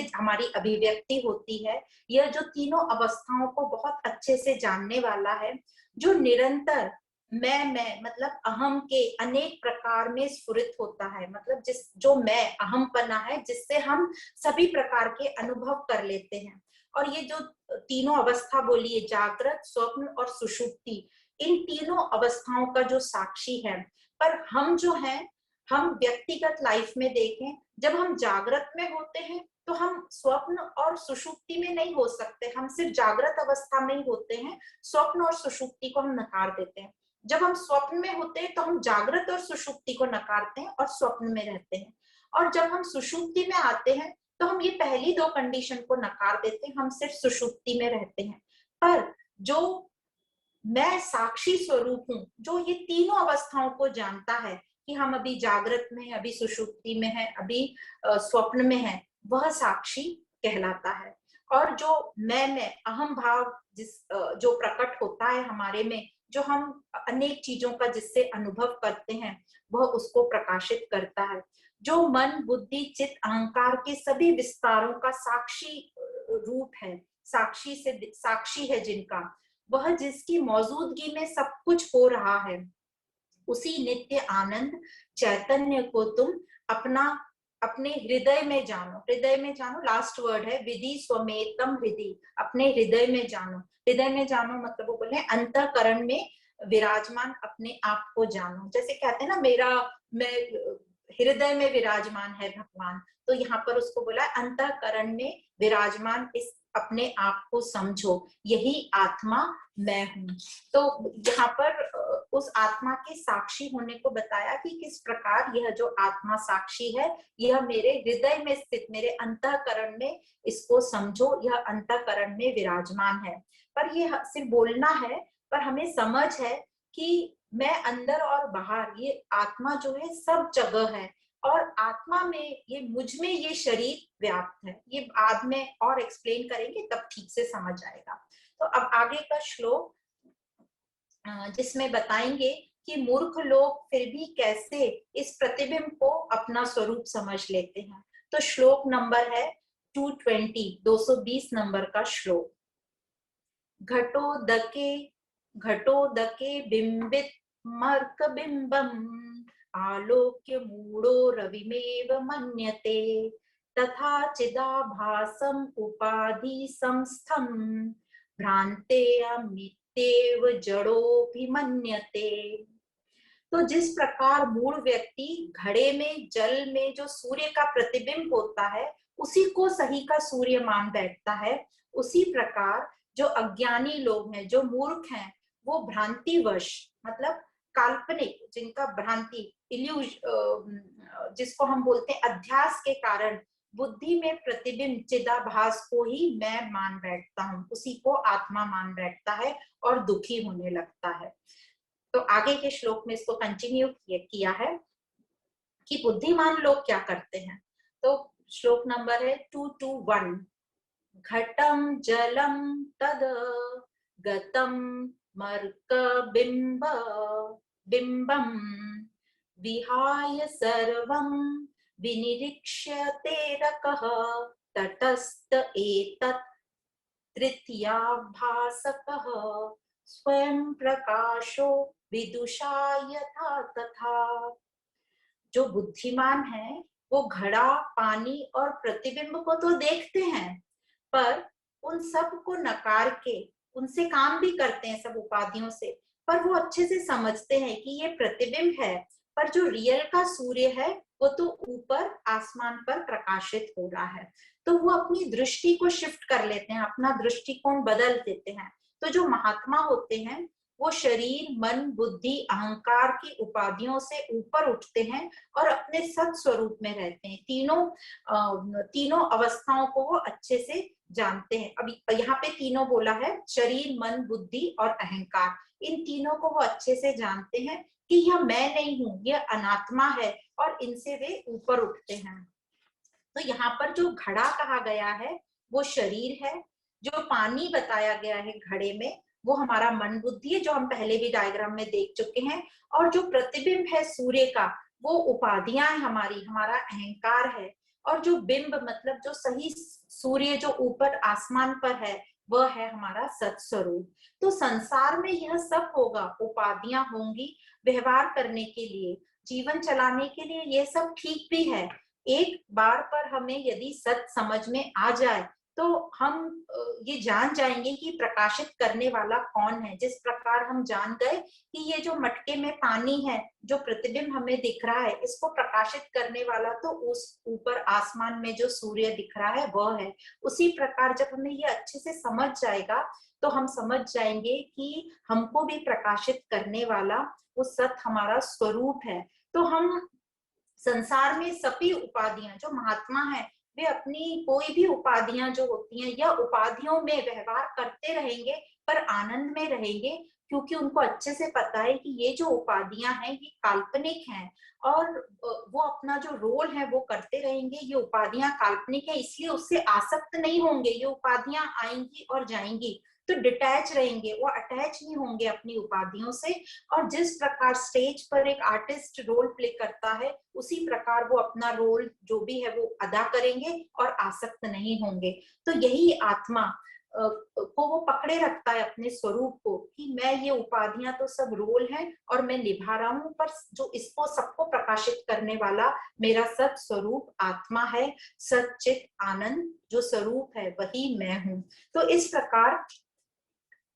हमारी अभिव्यक्ति होती है, यह जो तीनों अवस्थाओं को बहुत अच्छे से जानने वाला है, जो निरंतर मैं मतलब अहम के अनेक प्रकार में स्फुरित होता है, मतलब जो मैं अहम पना है, जिससे हम सभी प्रकार के अनुभव कर लेते हैं। और ये जो तीनों अवस्था बोलिए, जागृत स्वप्न और सुषुप्ति, इन तीनों अवस्थाओं का जो साक्षी है। पर हम जो हैं, हम व्यक्तिगत लाइफ में देखें, जब हम जागृत में होते हैं तो हम स्वप्न और सुषुप्ति में नहीं हो सकते, हम सिर्फ जागृत अवस्था में ही होते हैं। स्वप्न और सुषुप्ति को हम नकार देते हैं। जब हम स्वप्न में होते हैं तो हम जागृत और सुषुप्ति को नकारते हैं और स्वप्न में रहते हैं। और जब हम सुषुप्ति में आते हैं तो हम ये पहली दो कंडीशन को नकार देते हैं, हम सिर्फ सुषुप्ति में रहते हैं। पर जो मैं साक्षी स्वरूप हूँ जो ये तीनों अवस्थाओं को जानता है कि हम अभी जागृत में है, अभी सुषुप्ति में है, अभी स्वप्न में है, वह साक्षी कहलाता है। और जो मैं अहम भाव जो प्रकट होता है हमारे में, जो हम अनेक चीजों का जिससे अनुभव करते हैं, वह उसको प्रकाशित करता है। जो मन बुद्धि चित्त अहंकार के सभी विस्तारों का साक्षी रूप है, साक्षी है जिनका, वह जिसकी मौजूदगी में सब कुछ हो रहा है, उसी नित्य आनंद चैतन्य को तुम अपना अपने हृदय में जानो। हृदय में जानो लास्ट वर्ड है, विधि स्वमेतम हृदय, अपने हृदय में जानो। हृदय में जानो मतलब वो बोले अंतःकरण में विराजमान अपने आप को जानो। जैसे कहते हैं ना, मैं हृदय में विराजमान है भगवान, तो यहाँ पर उसको बोला अंतःकरण में विराजमान इस अपने आप को समझो, यही आत्मा मैं हूँ। तो यहाँ पर उस आत्मा के साक्षी होने को बताया कि किस प्रकार यह जो आत्मा साक्षी है, यह मेरे हृदय में स्थित, मेरे अंतःकरण में इसको समझो, यह अंतःकरण में विराजमान है। पर यह सिर्फ बोलना है, पर हमें समझ है कि मैं अंदर और बाहर, ये आत्मा जो है सब जगह है, और आत्मा में ये मुझ में ये शरीर व्याप्त है। ये बाद में और एक्सप्लेन करेंगे तब ठीक से समझ आएगा। तो अब आगे का श्लोक जिसमें बताएंगे कि मूर्ख लोग फिर भी कैसे इस प्रतिबिंब को अपना स्वरूप समझ लेते हैं। तो श्लोक नंबर है 220, 220 नंबर का श्लोक। घटोदके बिंबित मर्क बिंबम आलोक्य मूढ़ो रविमेव मन्यते तथा चिदाभासम उपाधि संस्थम भ्रांते अमितेव जड़ोभिमन्यते। तो जिस प्रकार मूढ़ व्यक्ति घड़े में जल में जो सूर्य का प्रतिबिंब होता है उसी को सही का सूर्य मान बैठता है, उसी प्रकार जो अज्ञानी लोग हैं, जो मूर्ख हैं, वो भ्रांतिवश मतलब काल्पनिक, जिनका भ्रांति जिसको हम बोलते हैं अध्यास के कारण बुद्धि में प्रतिबिंब चिदाभास को ही मैं मान बैठता हूँ, उसी को आत्मा मान बैठता है और दुखी होने लगता है। तो आगे के श्लोक में इसको कंटिन्यू किया है कि बुद्धिमान लोग क्या करते हैं। तो श्लोक नंबर है 221। घटम जलम तद गतम मर्क बिंबम विहाय सर्वं विनिरीक्ष्य तेरकः तटस्थ एतत् तृतीयाभासकः स्वयं प्रकाशो विदुषा यथा तथा। जो बुद्धिमान है वो घड़ा, पानी और प्रतिबिंब को तो देखते हैं, पर उन सब को नकार के उनसे काम भी करते हैं सब उपाधियों से, पर वो अच्छे से समझते हैं कि ये प्रतिबिंब है, पर जो रियल का सूर्य है वो तो ऊपर आसमान पर प्रकाशित हो रहा है। तो वो अपनी दृष्टि को शिफ्ट कर लेते हैं, अपना दृष्टिकोण बदल देते हैं। तो जो महात्मा होते हैं वो शरीर मन बुद्धि अहंकार की उपाधियों से ऊपर उठते हैं और अपने सत स्वरूप में रहते हैं। तीनों अवस्थाओं को वो अच्छे से जानते हैं। अभी यहाँ पे तीनों बोला है, शरीर मन बुद्धि और अहंकार, इन तीनों को वो अच्छे से जानते हैं कि यह मैं नहीं हूँ, यह अनात्मा है, और इनसे वे ऊपर उठते हैं। तो यहाँ पर जो घड़ा कहा गया है वो शरीर है, जो पानी बताया गया है घड़े में वो हमारा मन बुद्धि है, जो हम पहले भी डायग्राम में देख चुके हैं, और जो प्रतिबिंब है सूर्य का वो उपाधियां है हमारी, हमारा अहंकार है, और जो बिंब मतलब जो सही सूर्य जो ऊपर आसमान पर है वह है हमारा सत्स्वरूप। तो संसार में यह सब होगा, उपाधियां होंगी व्यवहार करने के लिए, जीवन चलाने के लिए, ये सब ठीक भी है। एक बार पर हमें यदि सत समझ में आ जाए तो हम ये जान जाएंगे कि प्रकाशित करने वाला कौन है। जिस प्रकार हम जान गए कि ये जो मटके में पानी है, जो प्रतिबिंब हमें दिख रहा है, इसको प्रकाशित करने वाला तो उस ऊपर आसमान में जो सूर्य दिख रहा है वह है। उसी प्रकार जब हमें ये अच्छे से समझ जाएगा तो हम समझ जाएंगे कि हमको भी प्रकाशित करने वाला वो सत हमारा स्वरूप है। तो हम संसार में सभी उपाधियां, जो महात्मा है वे अपनी कोई भी उपाधियां जो होती हैं या उपाधियों में व्यवहार करते रहेंगे पर आनंद में रहेंगे, क्योंकि उनको अच्छे से पता है कि ये जो उपाधियां हैं ये काल्पनिक हैं और वो अपना जो रोल है वो करते रहेंगे। ये उपाधियां काल्पनिक है इसलिए उससे आसक्त नहीं होंगे, ये उपाधियां आएंगी और जाएंगी तो डिटैच रहेंगे, वो अटैच नहीं होंगे अपनी उपाधियों से। और जिस प्रकार स्टेज पर एक आर्टिस्ट रोल प्ले करता है उसी प्रकार वो अपना रोल जो भी है वो अदा करेंगे और आसक्त नहीं होंगे। तो यही आत्मा को वो पकड़े रखता है अपने स्वरूप को कि मैं ये उपाधियां तो सब रोल है और मैं निभा रहा हूं, पर जो इसको सबको प्रकाशित करने वाला मेरा सत स्वरूप आत्मा है, सच्चित आनंद जो स्वरूप है वही मैं हूं। तो इस प्रकार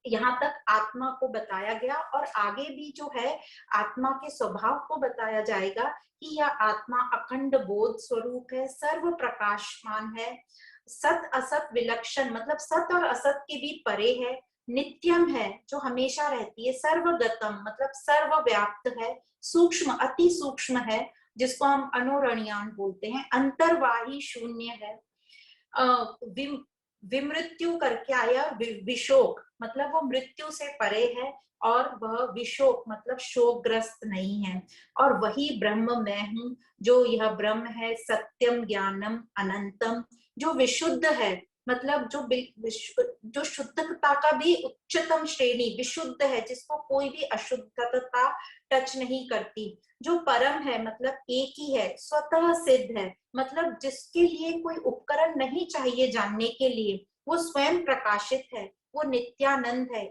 यहाँ तक आत्मा को बताया गया और आगे भी जो है आत्मा के स्वभाव को बताया जाएगा कि यह आत्मा अखंड बोध स्वरूप है, सर्व प्रकाशमान है, सत असत विलक्षण मतलब सत और असत के भी परे है, नित्यम है जो हमेशा रहती है, सर्वगतम मतलब सर्वव्याप्त है, सूक्ष्म अति सूक्ष्म है जिसको हम अनुरणीयान बोलते हैं, अंतर्वाही शून्य है, विमृत्यु करके आया विशोक मतलब वो मृत्यु से परे है और वह विशोक मतलब शोकग्रस्त नहीं है। और वही ब्रह्म मैं हूं जो यह ब्रह्म है, सत्यम ज्ञानम अनंतम जो विशुद्ध है मतलब जो शुद्धता का भी उच्चतम श्रेणी विशुद्ध है, जिसको कोई भी अशुद्धता टच नहीं करती, जो परम है मतलब एक ही है, स्वतः सिद्ध है मतलब जिसके लिए कोई उपकरण नहीं चाहिए जानने के लिए, वो स्वयं प्रकाशित है, वो नित्यानंद है,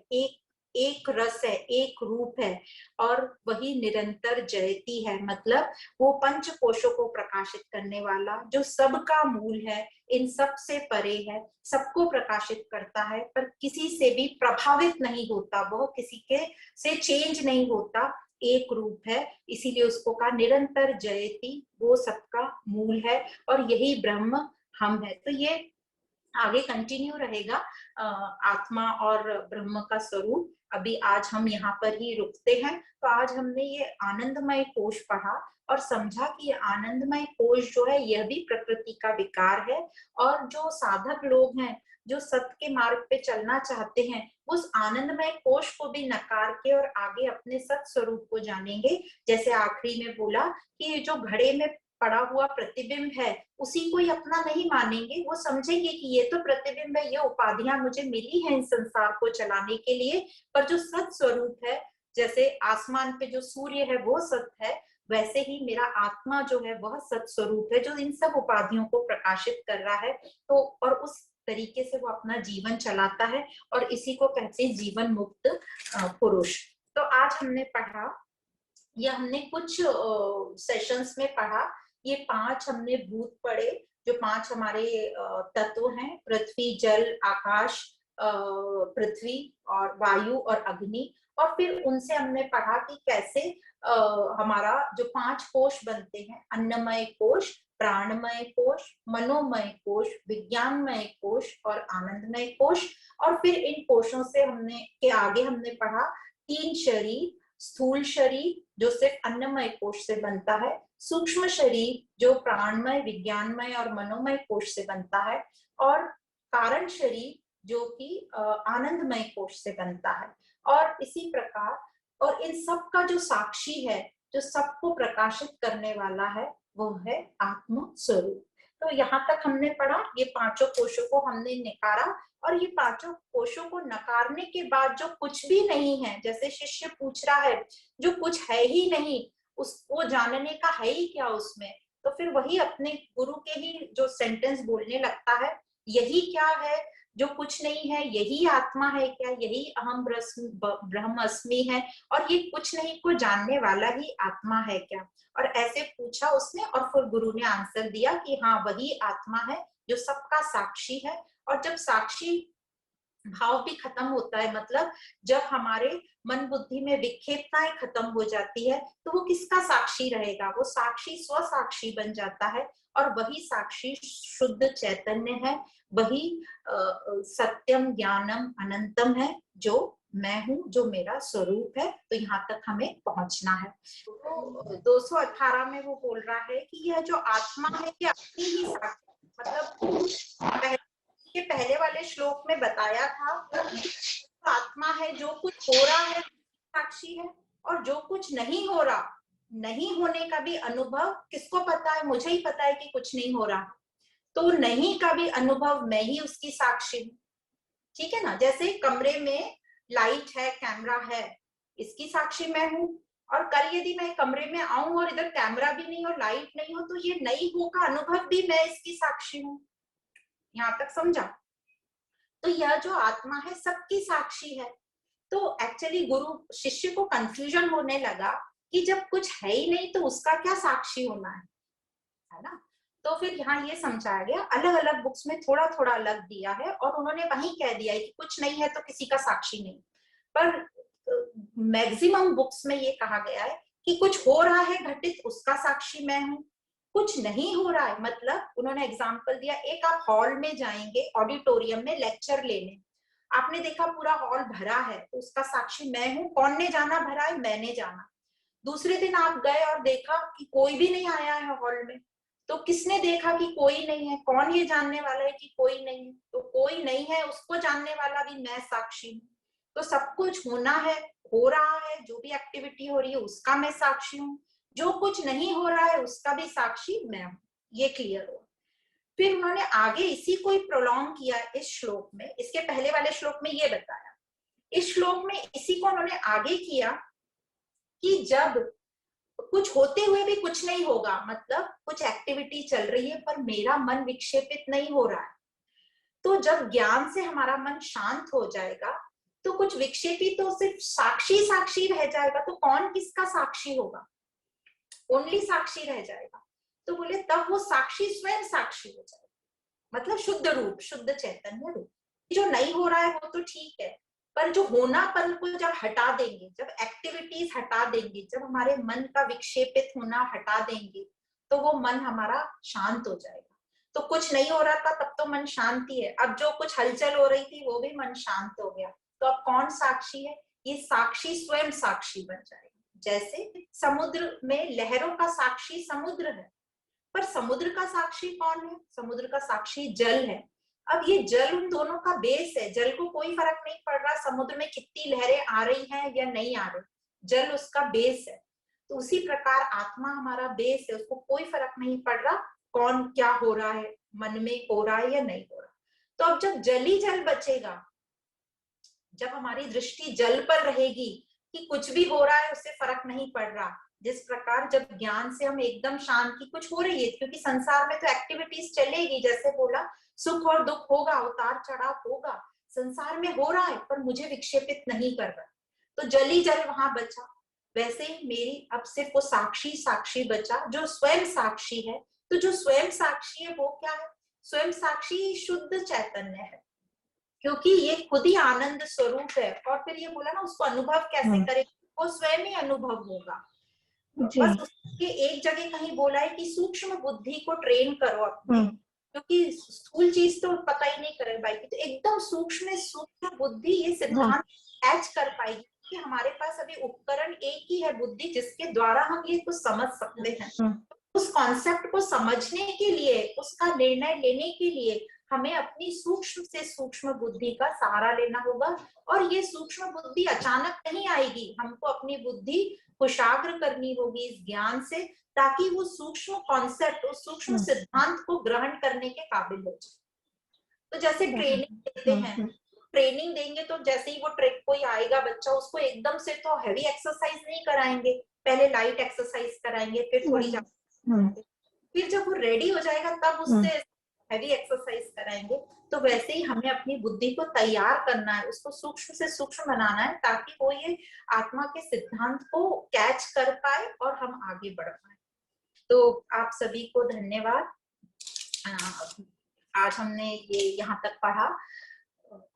एक रस है, एक रूप है और वही निरंतर जयती है मतलब वो पंच कोशों को प्रकाशित करने वाला जो सबका मूल है, इन सब से परे है, सबको प्रकाशित करता है पर किसी से भी प्रभावित नहीं होता, वह किसी के से चेंज नहीं होता, एक रूप है, इसीलिए उसको कहा निरंतर जयती, वो सबका मूल है और यही ब्रह्म हम है। तो ये आगे कंटिन्यू रहेगा आत्मा और ब्रह्म का स्वरूप। अभी आज हम यहाँ पर ही रुकते हैं। तो आज हमने ये आनंदमय कोश पढ़ा और समझा कि ये आनंदमय कोश जो है यह भी प्रकृति का विकार है और जो साधक लोग हैं जो सत्य के मार्ग पे चलना चाहते हैं उस आनंदमय कोश को भी नकार के और आगे अपने सत्य स्वरूप को जानेंगे। जैसे आखिरी में बोला कि जो घड़े में पड़ा हुआ प्रतिबिंब है उसी को ही अपना नहीं मानेंगे, वो समझेंगे कि ये तो प्रतिबिंब है, ये उपाधियां मुझे मिली हैं इस संसार को चलाने के लिए, पर जो सत स्वरूप है जैसे आसमान पे जो सूर्य है वो सत्य है, वैसे ही मेरा आत्मा जो है वह सत स्वरूप है जो इन सब उपाधियों को प्रकाशित कर रहा है। तो और उस तरीके से वो अपना जीवन चलाता है और इसी को कहते हैं जीवन मुक्त पुरुष। तो आज हमने पढ़ा, या हमने कुछ सेशंस में पढ़ा, ये 5 हमने भूत पढ़े जो 5 हमारे तत्व हैं, पृथ्वी जल आकाश, पृथ्वी और वायु और अग्नि। और फिर उनसे हमने पढ़ा कि कैसे हमारा जो 5 कोश बनते हैं, अन्नमय कोश, प्राणमय कोश, मनोमय कोश, विज्ञानमय कोश और आनंदमय कोश। और फिर इन कोशों से हमने के आगे हमने पढ़ा 3 शरीर, स्थूल शरीर जो सिर्फ अन्नमय कोश से बनता है, सूक्ष्म शरीर जो प्राणमय विज्ञानमय और मनोमय कोश से बनता है, और कारण शरीर जो कि आनंदमय कोश से बनता है। और इसी प्रकार और इन सब का जो साक्षी है, जो सबको प्रकाशित करने वाला है, वो है आत्म स्वरूप। तो यहाँ तक हमने पढ़ा, ये 5 कोशों को हमने निकारा और ये 5 कोशों को नकारने के बाद जो कुछ भी नहीं है, जैसे शिष्य पूछ रहा है जो कुछ है ही नहीं उसको जानने का है ही क्या उसमें, तो फिर वही अपने गुरु के ही जो सेंटेंस बोलने लगता है, यही क्या है जो कुछ नहीं है, यही आत्मा है क्या, यही अहम ब्रह्म अस्मि है और ये कुछ नहीं को जानने वाला ही आत्मा है क्या। और ऐसे पूछा उसने और फिर गुरु ने आंसर दिया कि हाँ वही आत्मा है जो सबका साक्षी है। और जब साक्षी भाव भी खत्म होता है, मतलब जब हमारे मन बुद्धि में विक्षेपताएं खत्म हो जाती है तो वो किसका साक्षी रहेगा, वो साक्षी स्व साक्षी बन जाता है और वही साक्षी शुद्ध चैतन्य है, वही सत्यम ज्ञानम अनंतम है जो मैं हूँ, जो मेरा स्वरूप है। तो यहाँ तक हमें पहुंचना है। तो 218 में वो बोल रहा है कि यह जो आत्मा है ये अपनी ही साक्षी, मतलब पहले वाले श्लोक में बताया था आत्मा है जो कुछ हो रहा है साक्षी है, और जो कुछ नहीं हो रहा, नहीं होने का भी अनुभव किसको पता है? मुझे ही पता है कि कुछ नहीं हो रहा, तो नहीं का भी अनुभव मैं ही उसकी साक्षी हूँ। ठीक है ना? जैसे कमरे में लाइट है, कैमरा है, इसकी साक्षी मैं हूँ। और कल यदि मैं कमरे में आऊं और इधर कैमरा भी नहीं और लाइट नहीं हो, तो ये नहीं हो का अनुभव भी मैं इसकी साक्षी हूँ। यहाँ तक समझा? तो यह जो आत्मा है सबकी साक्षी है। तो एक्चुअली गुरु शिष्य को कंफ्यूजन होने लगा कि जब कुछ है ही नहीं तो उसका क्या साक्षी होना है ना? तो फिर यहाँ ये समझाया गया, अलग अलग बुक्स में थोड़ा थोड़ा अलग दिया है, और उन्होंने वही कह दिया है कि कुछ नहीं है तो किसी का साक्षी नहीं। पर मैक्सिमम बुक्स में ये कहा गया है कि कुछ हो रहा है घटित, उसका साक्षी मैं हूँ। कुछ नहीं हो रहा है, मतलब उन्होंने एग्जाम्पल दिया, एक आप हॉल में जाएंगे, ऑडिटोरियम में लेक्चर लेने, आपने देखा पूरा हॉल भरा है, तो उसका साक्षी मैं हूँ। कौन ने जाना भरा है? मैंने जाना। दूसरे दिन आप गए और देखा कि कोई भी नहीं आया है हॉल में, तो किसने देखा कि कोई नहीं है? कौन ये जानने वाला है कि कोई नहीं है? तो कोई नहीं है उसको जानने वाला भी मैं साक्षी हूँ। तो सब कुछ होना है, हो रहा है, जो भी एक्टिविटी हो रही है उसका मैं साक्षी हूँ। जो कुछ नहीं हो रहा है उसका भी साक्षी मैं हूँ। ये क्लियर हो? फिर उन्होंने आगे इसी को ही प्रोलॉन्ग किया इस श्लोक में। इसके पहले वाले श्लोक में ये बताया, इस श्लोक में इसी को उन्होंने आगे किया कि जब कुछ होते हुए भी कुछ नहीं होगा, मतलब कुछ एक्टिविटी चल रही है पर मेरा मन विक्षेपित नहीं हो रहा है, तो जब ज्ञान से हमारा मन शांत हो जाएगा तो कुछ विक्षेपित तो सिर्फ साक्षी साक्षी रह जाएगा। तो कौन किसका साक्षी होगा? ओनली साक्षी रह जाएगा। तो बोले तब वो साक्षी स्वयं साक्षी हो जाएगा, मतलब शुद्ध रूप, शुद्ध चैतन्य रूप। जो नहीं हो रहा है वो तो ठीक है, पर जो होनापन को जब हटा देंगे, जब एक्टिविटीज हटा देंगे, जब हमारे मन का विक्षेपित होना हटा देंगे, तो वो मन हमारा शांत हो जाएगा। तो कुछ नहीं हो रहा था तब तो मन शांति है, अब जो कुछ हलचल हो रही थी वो भी मन शांत हो गया, तो अब कौन साक्षी है? ये साक्षी स्वयं साक्षी बन जाएगा। जैसे समुद्र में लहरों का साक्षी समुद्र है, पर समुद्र का साक्षी कौन है? समुद्र का साक्षी जल है। अब ये जल उन दोनों का बेस है, जल को कोई फर्क नहीं पड़ रहा समुद्र में कितनी लहरें आ रही हैं या नहीं आ रही, जल उसका बेस है। तो उसी प्रकार आत्मा हमारा बेस है, उसको कोई फर्क नहीं पड़ रहा कौन क्या हो रहा है, मन में हो रहा है या नहीं हो रहा। तो अब जब जल ही जल बचेगा, जब हमारी दृष्टि जल पर रहेगी कि कुछ भी हो रहा है उससे फर्क नहीं पड़ रहा, जिस प्रकार जब ज्ञान से हम एकदम शांत की कुछ हो रही है, क्योंकि संसार में तो एक्टिविटीज चलेगी, जैसे बोला सुख और दुख होगा, उतार चढ़ाव होगा, संसार में हो रहा है, पर मुझे विक्षेपित नहीं कर रहा, तो जल ही जल वहां बचा। वैसे ही मेरी अब सिर्फ वो साक्षी साक्षी बचा जो स्वयं साक्षी है। तो जो स्वयं साक्षी है वो क्या है? स्वयं साक्षी शुद्ध चैतन्य है, क्योंकि ये खुद ही आनंद स्वरूप है। और फिर ये बोला ना उसको अनुभव कैसे करें, वो स्वयं ही अनुभव होगा। बस उसके एक जगह कहीं बोला है कि सूक्ष्म बुद्धि को ट्रेन करो अपने, क्योंकि स्थूल चीज तो पता ही नहीं करे पाएगी, तो एकदम सूक्ष्म सूक्ष्म बुद्धि ये सिद्धांत कैच कर पाएगी कि हमारे पास अभी उपकरण एक ही है, बुद्धि, जिसके द्वारा हम ये कुछ समझ सकते हैं। उस कॉन्सेप्ट को समझने के लिए, उसका निर्णय लेने के लिए हमें अपनी सूक्ष्म से सूक्ष्म बुद्धि का सहारा लेना होगा। और ये सूक्ष्म बुद्धि अचानक नहीं आएगी, हमको अपनी बुद्धि कुशाग्र करनी होगी इस ज्ञान से, ताकि वो सूक्ष्म कॉन्सेप्ट, उस सूक्ष्म सिद्धांत को ग्रहण करने के काबिल हो जाए। तो जैसे ट्रेनिंग देते हैं, ट्रेनिंग देंगे तो जैसे ही वो ट्रेक कोई आएगा बच्चा, उसको एकदम से तो हैवी एक्सरसाइज नहीं कराएंगे, पहले लाइट एक्सरसाइज कराएंगे, फिर थोड़ी फिर जब वो रेडी हो जाएगा तब उससे हैवी एक्सरसाइज कराएंगे। तो वैसे ही हमें अपनी बुद्धि को तैयार करना है, उसको सूक्ष्म से सूक्ष्म बनाना है, ताकि वो ये आत्मा के सिद्धांत को कैच कर पाए और हम आगे बढ़ पाए। तो आप सभी को धन्यवाद। आज हमने ये यहाँ तक पढ़ा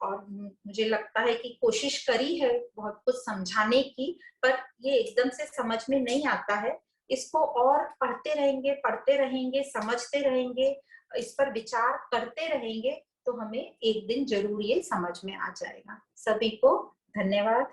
और मुझे लगता है कि कोशिश करी है बहुत कुछ समझाने की, पर ये एकदम से समझ में नहीं आता है। इसको और पढ़ते रहेंगे, समझते रहेंगे, इस पर विचार करते रहेंगे, तो हमें एक दिन जरूर ये समझ में आ जाएगा। सभी को धन्यवाद।